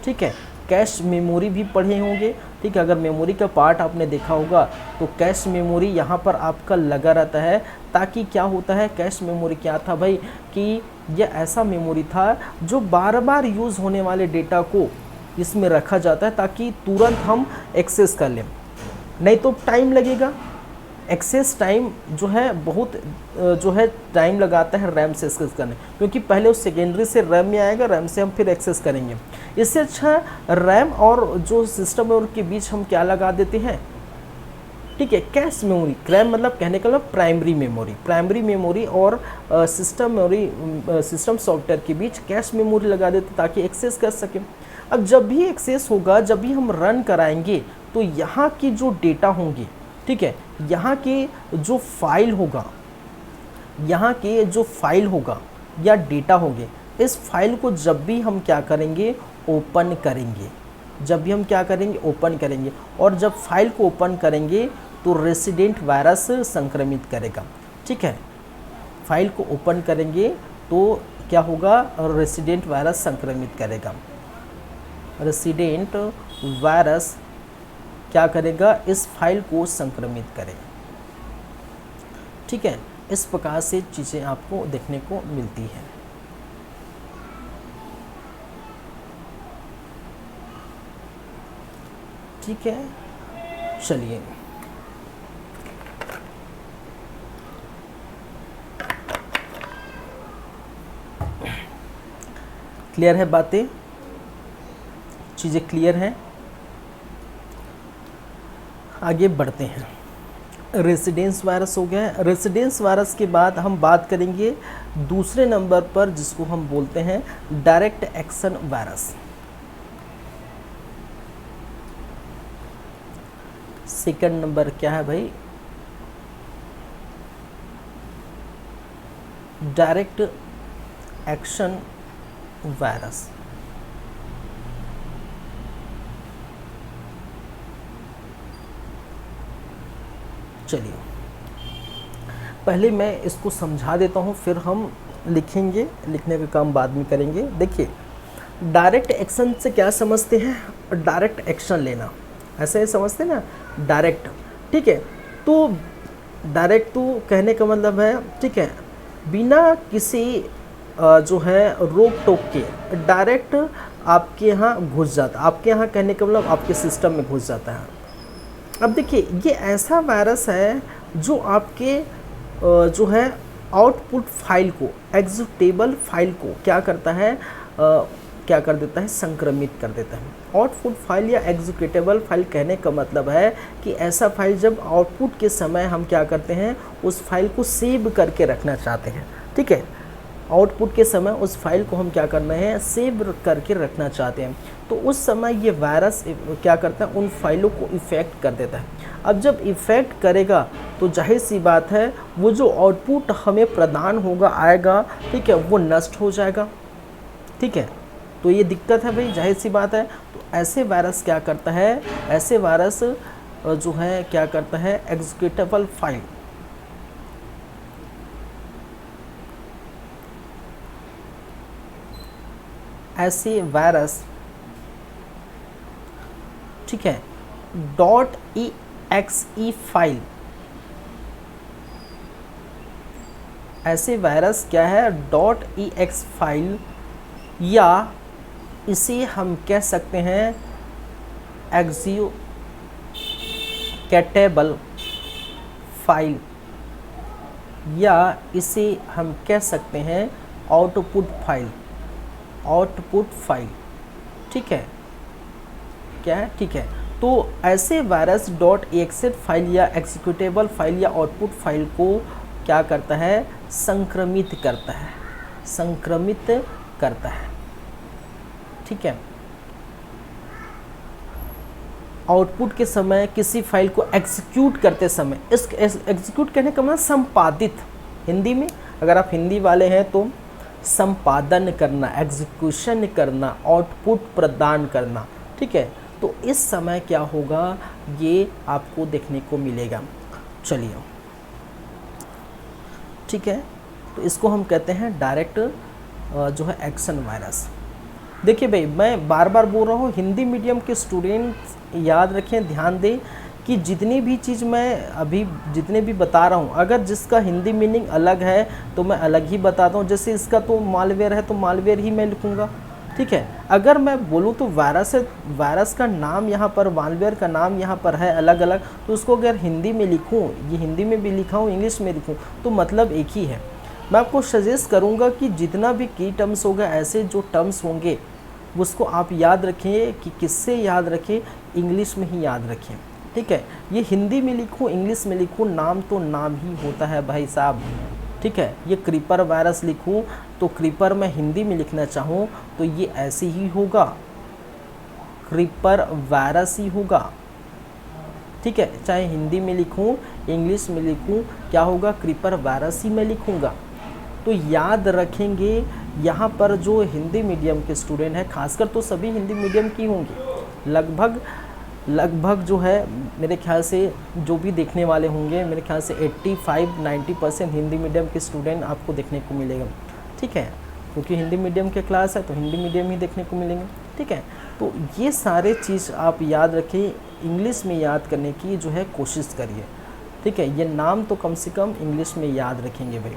ठीक है, कैश मेमोरी भी पढ़े होंगे, ठीक है। अगर मेमोरी का पार्ट आपने देखा होगा तो कैश मेमोरी यहाँ पर आपका लगा रहता है, ताकि क्या होता है, कैश मेमोरी क्या था भाई, कि यह ऐसा मेमोरी था जो बार बार यूज़ होने वाले डेटा को इसमें रखा जाता है, ताकि तुरंत हम एक्सेस कर लें, नहीं तो टाइम लगेगा। एक्सेस टाइम जो है बहुत जो है टाइम लगाता है रैम से एक्सेस करने, क्योंकि पहले उस सेकेंडरी से रैम में आएगा, रैम से हम फिर एक्सेस करेंगे। इससे अच्छा रैम और जो सिस्टम है उनके बीच हम क्या लगा देते हैं, ठीक है, कैश मेमोरी। रैम मतलब कहने का मतलब प्राइमरी मेमोरी, प्राइमरी मेमोरी और सिस्टम सॉफ्टवेयर के बीच कैश मेमोरी लगा देते ताकि एक्सेस कर सकें। अब जब भी एक्सेस होगा, जब भी हम रन कराएंगे तो यहाँ की जो डेटा होंगी, ठीक है, यहाँ के जो फाइल होगा, यहाँ के जो फाइल होगा या डेटा होंगे, इस फाइल को जब भी हम क्या करेंगे, ओपन करेंगे, जब भी हम क्या करेंगे, ओपन करेंगे, और जब फाइल को ओपन करेंगे तो रेसिडेंट वायरस संक्रमित करेगा, ठीक है। फाइल को ओपन करेंगे तो क्या होगा, रेसिडेंट वायरस संक्रमित करेगा। रेसिडेंट वायरस क्या करेगा, इस फाइल को संक्रमित करेगा, ठीक है। इस प्रकार से चीज़ें आपको देखने को मिलती हैं। ठीक है, चलिए क्लियर है बातें, चीज़ें क्लियर हैं, आगे बढ़ते हैं। रेसिडेंस वायरस हो गया है। रेसिडेंस वायरस के बाद हम बात करेंगे दूसरे नंबर पर, जिसको हम बोलते हैं direct action virus. Second number क्या है भाई, डायरेक्ट एक्शन वायरस। चलिए, पहले मैं इसको समझा देता हूँ, फिर हम लिखेंगे, लिखने का काम बाद में करेंगे। देखिए, डायरेक्ट एक्शन से क्या समझते हैं? डायरेक्ट एक्शन लेना, ऐसे ही समझते हैं ना, डायरेक्ट। ठीक है, तो डायरेक्ट तो कहने का मतलब है, ठीक है, बिना किसी जो है रोक टोक के डायरेक्ट आपके यहाँ घुस जाता, आपके यहाँ कहने का मतलब आपके सिस्टम में घुस जाता है। अब देखिए, ये ऐसा वायरस है जो आपके जो है आउटपुट फाइल को, एग्जीक्यूटेबल फाइल को क्या करता है, क्या कर देता है, संक्रमित कर देता है। आउटपुट फाइल या एग्जीक्यूटेबल फाइल कहने का मतलब है कि ऐसा फाइल जब आउटपुट के समय हम क्या करते हैं, उस फाइल को सेव करके रखना चाहते हैं। ठीक है, आउटपुट के समय उस फाइल को हम क्या करना है, सेव करके रखना चाहते हैं। तो उस समय ये वायरस क्या करता है, उन फाइलों को इफ़ेक्ट कर देता है। अब जब इफ़ेक्ट करेगा तो जाहिर सी बात है, वो जो आउटपुट हमें प्रदान होगा, आएगा, ठीक है, वो नष्ट हो जाएगा। ठीक है, तो ये दिक्कत है भाई, जाहिर सी बात है। तो ऐसे वायरस क्या करता है, ऐसे वायरस जो है क्या करता है, एग्जीक्यूटेबल फाइल, ऐसे वायरस, ठीक है, .exe फाइल, ऐसे वायरस क्या है, .exe फाइल, या इसे हम कह सकते हैं एग्जीक्यूटेबल फाइल, या इसे हम कह सकते हैं आउटपुट फाइल, आउटपुट फाइल। ठीक है, क्या है, ठीक है। तो ऐसे वायरस .exe फाइल या एग्जीक्यूटेबल फाइल या आउटपुट फाइल को क्या करता है, संक्रमित करता है, संक्रमित करता है। ठीक है, आउटपुट के समय किसी फाइल को एग्जीक्यूट करते समय, इस एग्जीक्यूट करने का मतलब संपादित, हिंदी में अगर आप हिंदी वाले हैं तो संपादन करना, एग्जीक्यूशन करना, आउटपुट प्रदान करना। ठीक है, तो इस समय क्या होगा, ये आपको देखने को मिलेगा। चलिए, ठीक है, तो इसको हम कहते हैं डायरेक्ट जो है एक्शन वायरस। देखिए भाई, मैं बार बार बोल रहा हूँ, हिंदी मीडियम के स्टूडेंट्स याद रखें, ध्यान दें कि जितनी भी चीज़ मैं अभी जितने भी बता रहा हूँ, अगर जिसका हिंदी मीनिंग अलग है तो मैं अलग ही बताता हूँ। जैसे इसका तो मालवेयर है तो मालवेयर ही मैं लिखूँगा। ठीक है, अगर मैं बोलूँ तो वायरस है, वायरस का नाम यहाँ पर, मालवेयर का नाम यहाँ पर है अलग अलग, तो उसको अगर हिंदी में लिखूँ, ये हिंदी में भी लिखा हूँ, इंग्लिश में लिखूँ, तो मतलब एक ही है। मैं आपको सजेस्ट करूँगा कि जितना भी की टर्म्स होगा, ऐसे जो टर्म्स होंगे उसको आप याद रखें, कि किससे याद रखें, इंग्लिश में ही याद रखें। ठीक है, ये हिंदी में लिखूँ, इंग्लिश में लिखूँ, नाम तो नाम ही होता है भाई साहब। ठीक है, ये क्रीपर वायरस लिखूँ तो क्रीपर मैं हिंदी में लिखना चाहूँ तो ये ऐसे ही होगा, क्रीपर वायरस ही होगा। ठीक है, चाहे हिंदी में लिखूँ, इंग्लिश में लिखूँ, क्या होगा, क्रीपर वायरस ही मैं लिखूँगा। तो याद रखेंगे, यहाँ पर जो हिंदी मीडियम के स्टूडेंट हैं, खासकर तो सभी हिंदी मीडियम की होंगे, लगभग जो है मेरे ख्याल से जो भी देखने वाले होंगे, मेरे ख्याल से 85-90% हिंदी मीडियम के स्टूडेंट आपको देखने को मिलेगा। ठीक है, क्योंकि हिंदी मीडियम के क्लास है तो हिंदी मीडियम ही देखने को मिलेंगे। ठीक है, तो ये सारे चीज़ आप याद रखें, इंग्लिश में याद करने की जो है कोशिश करिए। ठीक है, ये नाम तो कम से कम इंग्लिश में याद रखेंगे भाई।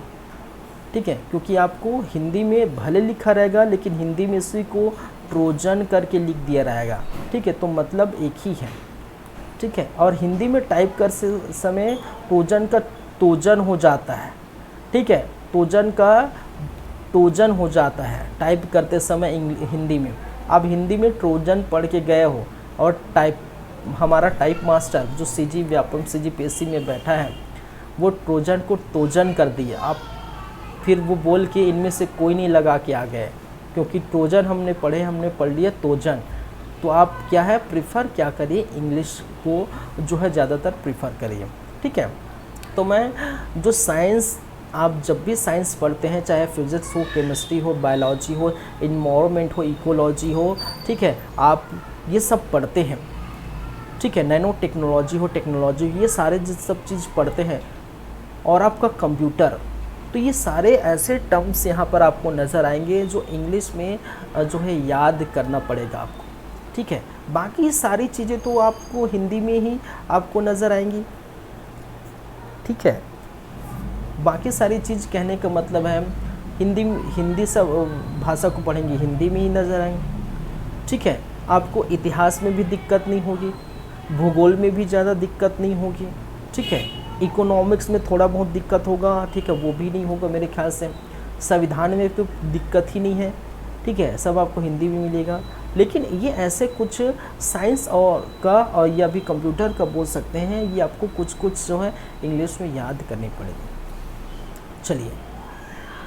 ठीक है, क्योंकि आपको हिंदी में भले लिखा रहेगा, लेकिन हिंदी में इसी को ट्रोजन करके लिख दिया रहेगा। ठीक है, तो मतलब एक ही है। ठीक है, और हिंदी में टाइप कर समय ट्रोजन का तोजन हो जाता है। ठीक है, ट्रोजन का टोजन हो जाता है टाइप करते समय हिंदी में। आप हिंदी में ट्रोजन पढ़ के गए हो और टाइप, हमारा टाइप मास्टर जो सीजी व्यापम CGPSC में बैठा है, वो ट्रोजन को टोजन कर दिया, आप फिर वो बोल के इनमें से कोई नहीं लगा के आ गए, क्योंकि ट्रोजन हमने पढ़ लिया टोजन। तो आप क्या है, प्रिफ़र क्या करिए, इंग्लिश को जो है ज़्यादातर प्रिफ़र करिए। ठीक है, तो मैं जो साइंस, आप जब भी साइंस पढ़ते हैं, चाहे फिज़िक्स हो, केमिस्ट्री हो, बायोलॉजी हो, इन्वायरमेंट हो, इकोलॉजी हो, ठीक है, आप ये सब पढ़ते हैं। ठीक है, नैनो टेक्नोलॉजी हो, टेक्नोलॉजी, ये सारे सब चीज़ पढ़ते हैं, और आपका कंप्यूटर। तो ये सारे ऐसे टर्म्स यहाँ पर आपको नज़र आएंगे जो इंग्लिश में जो है याद करना पड़ेगा आपको, ठीक है। बाकी सारी चीज़ें तो आपको हिंदी में ही आपको नज़र आएंगी, ठीक है। बाकी सारी चीज़ कहने का मतलब है हिंदी सब भाषा को पढ़ेंगे हिंदी में ही नज़र आएंगे, ठीक है। आपको इतिहास में भी दिक्कत नहीं होगी, भूगोल में भी ज़्यादा दिक्कत नहीं होगी, ठीक है। इकोनॉमिक्स में थोड़ा बहुत दिक्कत होगा, ठीक है, वो भी नहीं होगा मेरे ख्याल से। संविधान में तो दिक्कत ही नहीं है, ठीक है, सब आपको हिंदी में मिलेगा। लेकिन ये ऐसे कुछ साइंस और या भी कंप्यूटर का बोल सकते हैं, ये आपको कुछ कुछ जो है इंग्लिश में याद करनी पड़ेगी। चलिए,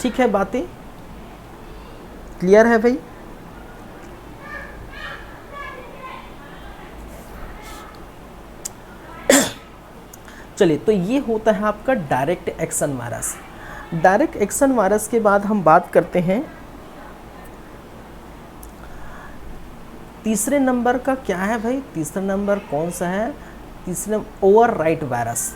ठीक है, बातें क्लियर है भाई। चलिए, तो ये होता है आपका direct action virus. Direct action virus के बाद हम बात करते हैं तीसरे नंबर का। क्या है भाई तीसरा नंबर कौन सा है? तीसरे ओवरराइट वायरस।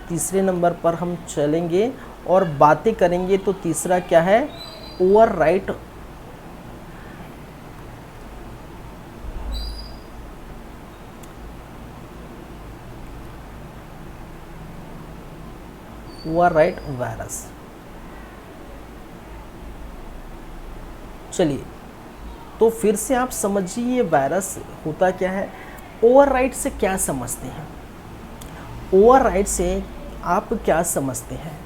तीसरे नंबर पर हम चलेंगे और बातें करेंगे। तो तीसरा क्या है? Overwrite virus. चलिए, तो फिर से आप समझिए ये वायरस होता क्या है। ओवरराइट से क्या समझते हैं? ओवरराइट से आप क्या समझते हैं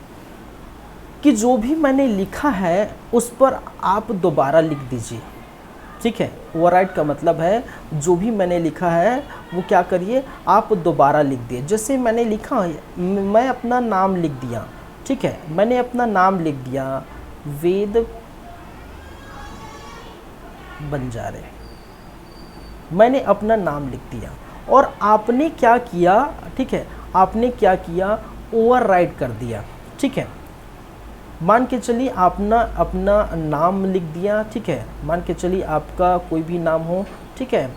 कि जो भी मैंने लिखा है उस पर आप दोबारा लिख दीजिए, ठीक है। ओवरराइट का मतलब है जो भी मैंने लिखा है वो क्या करिए, आप दोबारा लिख दिए। जैसे मैंने लिखा, मैं अपना नाम लिख दिया, ठीक है, मैंने अपना नाम लिख दिया वेद बंजारे, मैंने अपना नाम लिख दिया। और आपने क्या किया, ठीक है, आपने क्या किया, ओवरराइट कर दिया, ठीक है। मान के चलिए आपने अपना नाम लिख दिया, ठीक है। मान के चलिए आपका कोई भी नाम हो, ठीक है,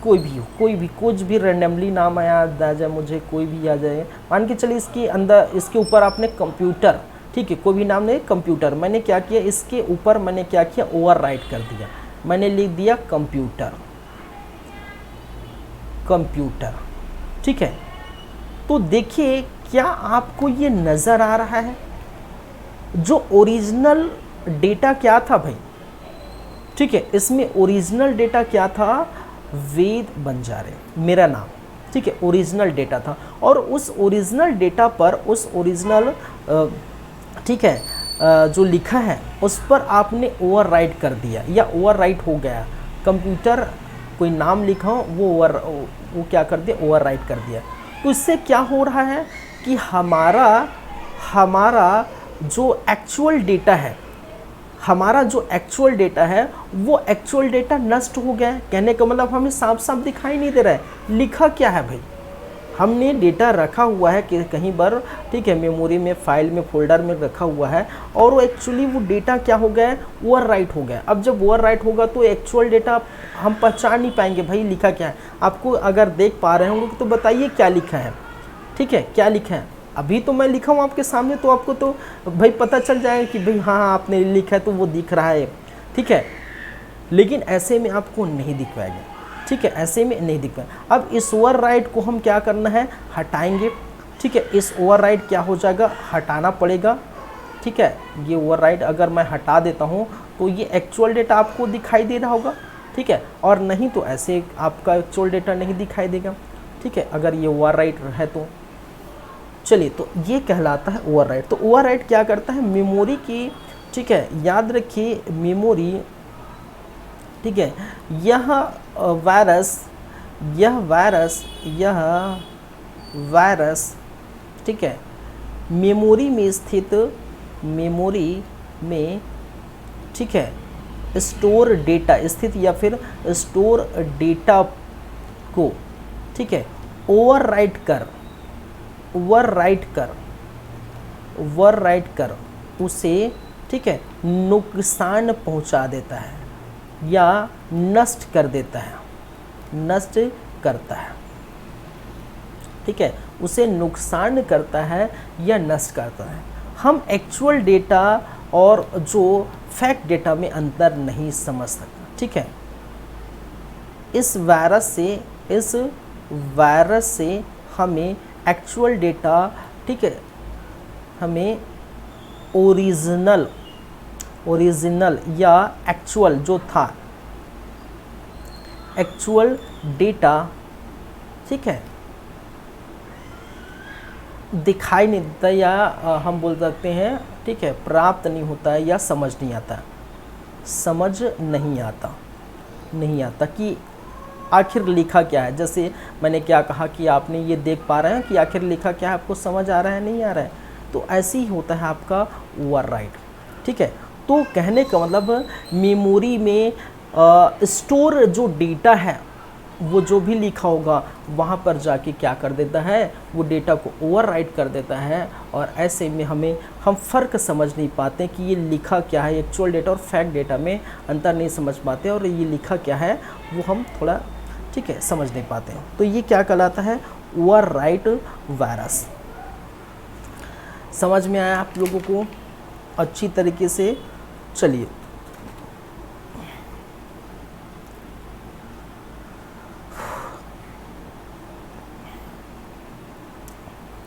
कोई भी हो, कुछ भी रैंडमली नाम याद आ जाए मुझे, कोई भी आ जाए। मान के चलिए इसके अंदर, इसके ऊपर आपने कंप्यूटर, ठीक है, कोई भी नाम नहीं, कंप्यूटर। मैंने क्या किया, इसके ऊपर मैंने क्या किया, ओवरराइट कर दिया। मैंने लिख दिया कंप्यूटर, कंप्यूटर, ठीक है। तो देखिए क्या आपको ये नज़र आ रहा है, जो ओरिजिनल डेटा क्या था भाई, ठीक है, इसमें ओरिजिनल डेटा क्या था, वेद बंजारे मेरा नाम, ठीक है, ओरिजिनल डेटा था। और उस ओरिजिनल डेटा पर, उस ओरिजिनल ठीक है जो लिखा है उस पर आपने ओवरराइट कर दिया या ओवरराइट हो गया। कंप्यूटर कोई नाम लिखा हो वो क्या कर दिया, ओवरराइट कर दिया। तो इससे क्या हो रहा है कि हमारा जो एक्चुअल डेटा है, वो एक्चुअल डेटा नष्ट हो गया है। कहने का मतलब हमें साफ साफ दिखाई नहीं दे रहा है लिखा क्या है भाई। हमने डेटा रखा हुआ है कि कहीं पर, ठीक है, मेमोरी में, फाइल में, फोल्डर में रखा हुआ है, और वो एक्चुअली वो डेटा क्या हो गया है, ओवरराइट हो गया। अब जब ओवरराइट होगा तो एक्चुअल डेटा हम पहचान नहीं पाएंगे भाई लिखा क्या है। आपको अगर देख पा रहे होंगे तो बताइए क्या लिखा है, ठीक है, क्या लिखा है। अभी तो मैं लिखा हूँ आपके सामने, तो आपको तो भाई पता चल जाएगा कि भाई हाँ आपने लिखा है तो वो दिख रहा है, ठीक है। लेकिन ऐसे में आपको नहीं दिख पाएगा, ठीक है, ऐसे में नहीं दिख पाएगा। अब इस ओवरराइट को हम क्या करना है, हटाएंगे, ठीक है। इस ओवरराइट क्या हो जाएगा, हटाना पड़ेगा, ठीक है। ये ओवरराइट अगर मैं हटा देता हूँ तो ये एक्चुअल डेटा आपको दिखाई दे रहा होगा, ठीक है, और नहीं तो ऐसे आपका एक्चुअल डेटा नहीं दिखाई देगा, ठीक है, अगर ये ओवरराइट है तो। चलिए, तो ये कहलाता है ओवरराइट। तो ओवरराइट क्या करता है, मेमोरी की, ठीक है, याद रखिए मेमोरी, ठीक है, यह वायरस, ठीक है, मेमोरी में स्थित, मेमोरी में, ठीक है, स्टोर डेटा स्थित या फिर स्टोर डेटा को, ठीक है, ओवरराइट कर उसे, ठीक है, नुकसान पहुंचा देता है या नष्ट कर देता है, नष्ट करता है, ठीक है, उसे नुकसान करता है या नष्ट करता है। हम एक्चुअल डेटा और जो फैक्ट डेटा में अंतर नहीं समझ सकते, ठीक है। इस वायरस से हमें एक्चुअल डेटा, ठीक है, हमें ओरिजिनल या एक्चुअल जो था, एक्चुअल डेटा, ठीक है, दिखाई नहीं देता या हम बोल सकते हैं, ठीक है, प्राप्त नहीं होता है या समझ नहीं आता कि आखिर लिखा क्या है। जैसे मैंने क्या कहा कि आपने ये देख पा रहे हैं कि आखिर लिखा क्या है, आपको समझ आ रहा है नहीं आ रहा है, तो ऐसे ही होता है आपका ओवरराइट, ठीक है। तो कहने का मतलब मेमोरी में स्टोर जो डेटा है वो जो भी लिखा होगा वहाँ पर जाके क्या कर देता है, वो डेटा को ओवरराइट कर देता है, और ऐसे में हम फ़र्क समझ नहीं पाते कि ये लिखा क्या है। एक्चुअल डेटा और फैक्ट डेटा में अंतर नहीं समझ पाते, और ये लिखा क्या है वो हम थोड़ा, ठीक है, समझ नहीं पाते। तो ये क्या कहलाता है, ओवरराइट वायरस। समझ में आया आप लोगों को अच्छी तरीके से? चलिए,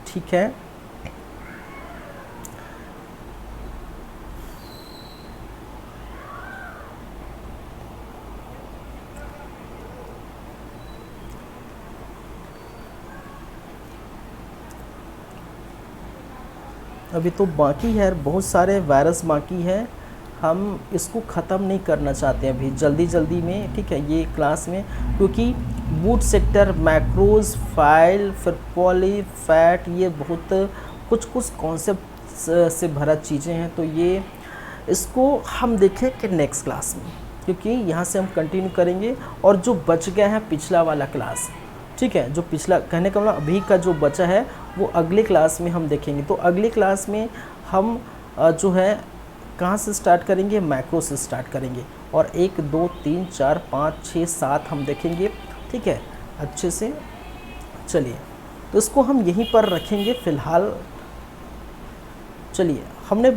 ठीक है। अभी तो बाकी है, बहुत सारे वायरस बाकी है, हम इसको ख़त्म नहीं करना चाहते अभी जल्दी में, ठीक है, ये क्लास में, क्योंकि बूट सेक्टर, मैक्रोज, फाइल, फिर पॉली, फैट, ये बहुत कुछ कॉन्सेप्ट से भरा चीज़ें हैं। तो ये इसको हम देखें कि नेक्स्ट क्लास में, क्योंकि यहाँ से हम कंटिन्यू करेंगे, और जो बच गया है पिछला वाला क्लास, ठीक है, जो पिछला, कहने का मतलब अभी का जो बचा है वो अगले क्लास में हम देखेंगे। तो अगली क्लास में हम जो है कहाँ से स्टार्ट करेंगे, मैक्रो से स्टार्ट करेंगे, और 1 2 3 4 5 6 7 हम देखेंगे, ठीक है, अच्छे से। चलिए, तो इसको हम यहीं पर रखेंगे फ़िलहाल। चलिए, हमने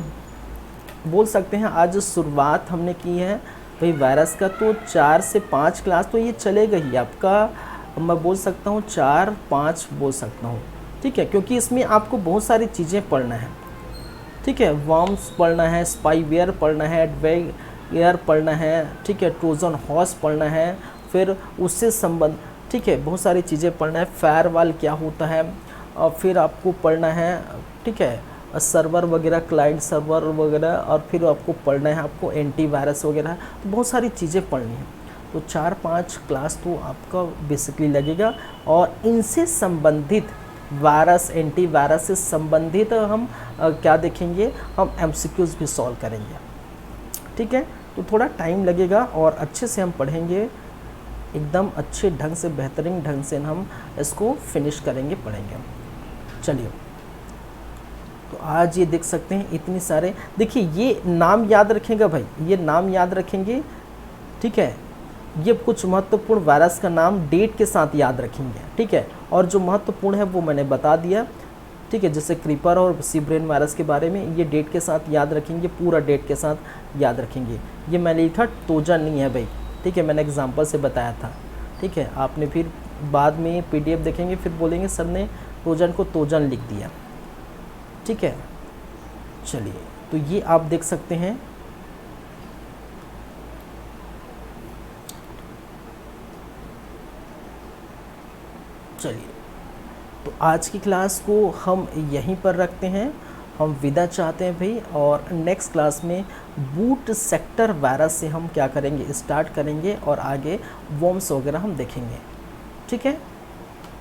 बोल सकते हैं आज शुरुआत हमने की है भाई वायरस का, तो 4 से 5 क्लास तो ये चलेगा ही आपका, मैं बोल सकता हूँ 4-5 बोल सकता हूँ, ठीक है, क्योंकि इसमें आपको बहुत सारी चीज़ें पढ़ना है, ठीक है, वर्म्स पढ़ना है, स्पाईवेयर पढ़ना है, एडवेयर पढ़ना है, ठीक है, ट्रोजन हॉर्स पढ़ना है, फिर उससे संबंध, ठीक है, बहुत सारी चीज़ें पढ़ना है, फायरवॉल क्या होता है, और फिर आपको पढ़ना है, ठीक है, सर्वर वगैरह, क्लाइंट सर्वर वगैरह, और फिर आपको पढ़ना है आपको एंटीवायरस वगैरह, तो बहुत सारी चीज़ें पढ़नी हैं। तो 4-5 क्लास तो आपका बेसिकली लगेगा, और इनसे संबंधित वायरस, एंटीवायरस से संबंधित हम क्या देखेंगे, हम एमसीक्यूज़ भी सॉल्व करेंगे, ठीक है। तो थोड़ा टाइम लगेगा, और अच्छे से हम पढ़ेंगे, एकदम अच्छे ढंग से, बेहतरीन ढंग से हम इसको फिनिश करेंगे, पढ़ेंगे। चलिए, तो आज ये देख सकते हैं इतनी सारे, देखिए ये नाम याद रखेंगे भाई, ये नाम याद रखेंगे, ठीक है, ये कुछ महत्वपूर्ण वायरस का नाम डेट के साथ याद रखेंगे, ठीक है, और जो महत्वपूर्ण है वो मैंने बता दिया, ठीक है, जैसे क्रीपर और सीब्रेन वायरस के बारे में ये डेट के साथ याद रखेंगे, पूरा डेट के साथ याद रखेंगे। ये मैंने लिखा टोजन नहीं है भाई, ठीक है, मैंने एग्जांपल से बताया था, ठीक है, आपने फिर बाद में पीडीएफ देखेंगे फिर बोलेंगे सर ने टोजन को तोजन लिख दिया, ठीक है। चलिए, तो ये आप देख सकते हैं, चलिए, तो आज की क्लास को हम यहीं पर रखते हैं, हम विदा चाहते हैं भाई, और नेक्स्ट क्लास में बूट सेक्टर वायरस से हम क्या करेंगे, स्टार्ट करेंगे, और आगे वर्म्स वगैरह हम देखेंगे, ठीक है।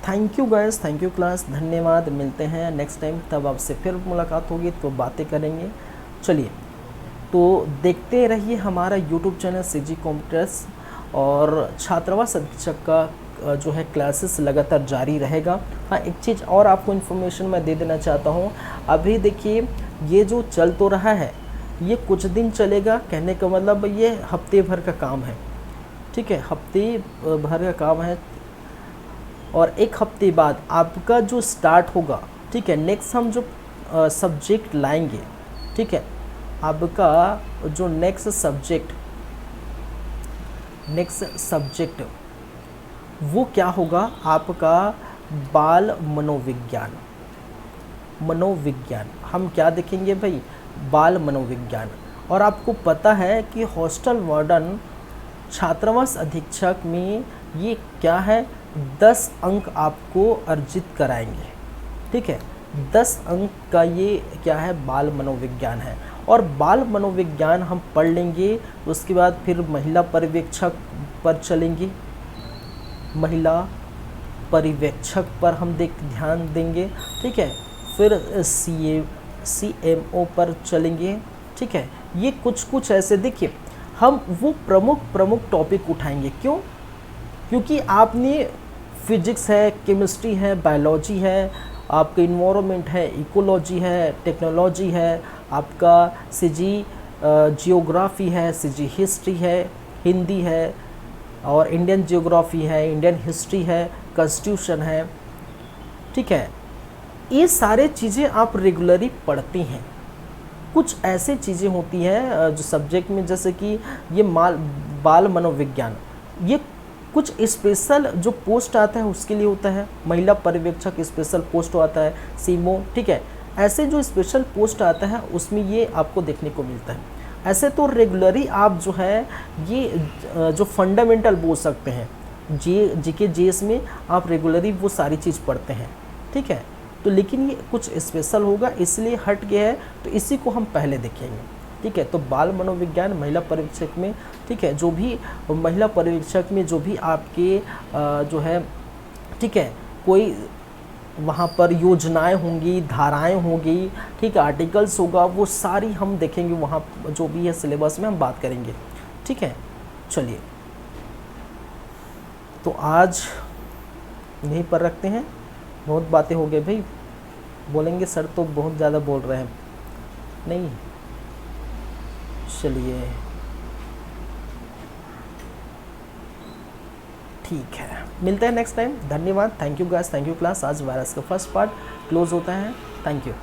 Thank you guys, thank you class, धन्यवाद, मिलते हैं नेक्स्ट टाइम, तब आपसे फिर मुलाकात होगी तो बातें करेंगे। चलिए, तो देखते रहिए हमारा यूट्यूब चैनल सीजी कंप्यूटर्स, और छात्रावास अधीक्षक का जो है क्लासेस लगातार जारी रहेगा। हाँ, एक चीज़ और आपको इन्फॉर्मेशन मैं दे देना चाहता हूँ, अभी देखिए ये जो चल तो रहा है ये कुछ दिन चलेगा, कहने का मतलब ये हफ्ते भर का काम है, ठीक है, हफ्ते भर का काम है, और एक हफ्ते बाद आपका जो स्टार्ट होगा, ठीक है, नेक्स्ट हम जो सब्जेक्ट लाएंगे, ठीक है, आपका जो नेक्स्ट सब्जेक्ट वो क्या होगा, आपका बाल मनोविज्ञान। हम क्या देखेंगे भाई, बाल मनोविज्ञान। और आपको पता है कि हॉस्टल वार्डन छात्रावास अधीक्षक में ये क्या है, 10 अंक आपको अर्जित कराएंगे, ठीक है, 10 अंक का ये क्या है, बाल मनोविज्ञान है। और बाल मनोविज्ञान हम पढ़ लेंगे, उसके बाद फिर महिला पर्यवेक्षक पर चलेंगे, महिला पर्यवेक्षक पर हम ध्यान देंगे, ठीक है, फिर CMO पर चलेंगे, ठीक है। ये कुछ ऐसे देखिए, हम वो प्रमुख टॉपिक उठाएंगे। क्यों? क्योंकि आपने फिजिक्स है, केमिस्ट्री है, बायोलॉजी है, आपका इन्वायरमेंट है, इकोलॉजी है, टेक्नोलॉजी है, आपका CG जियोग्राफी है, CG हिस्ट्री है, हिंदी है, और इंडियन जियोग्राफी है, इंडियन हिस्ट्री है, कॉन्स्टिट्यूशन है, ठीक है। ये सारे चीज़ें आप रेगुलरली पढ़ती हैं। कुछ ऐसे चीज़ें होती हैं जो सब्जेक्ट में, जैसे कि ये बाल मनोविज्ञान, ये कुछ स्पेशल जो पोस्ट आता है उसके लिए होता है, महिला पर्यवेक्षक स्पेशल पोस्ट आता है, CMO, ठीक है। ऐसे जो स्पेशल पोस्ट आता है उसमें ये आपको देखने को मिलता है। ऐसे तो रेगुलरली आप जो है ये जो फंडामेंटल बोल सकते हैं, GK GS में आप रेगुलरली वो सारी चीज़ पढ़ते हैं, ठीक है। तो लेकिन ये कुछ स्पेशल होगा, इसलिए हट गया है, तो इसी को हम पहले देखेंगे, ठीक है। तो बाल मनोविज्ञान महिला पर्यवेक्षक में, ठीक है, जो भी महिला पर्यवेक्षक में जो भी आपके जो है, ठीक है, कोई वहाँ पर योजनाएं होंगी, धाराएं होंगी, ठीक है, आर्टिकल्स होगा, वो सारी हम देखेंगे, वहाँ जो भी है सिलेबस में हम बात करेंगे, ठीक है। चलिए, तो आज यहीं पर रखते हैं, बहुत बातें हो गई भाई। बोलेंगे सर तो बहुत ज़्यादा बोल रहे हैं, नहीं, चलिए ठीक है, मिलते हैं नेक्स्ट टाइम। धन्यवाद, thank you guys, thank you class. आज वायरस का फर्स्ट पार्ट क्लोज होता है, थैंक यू।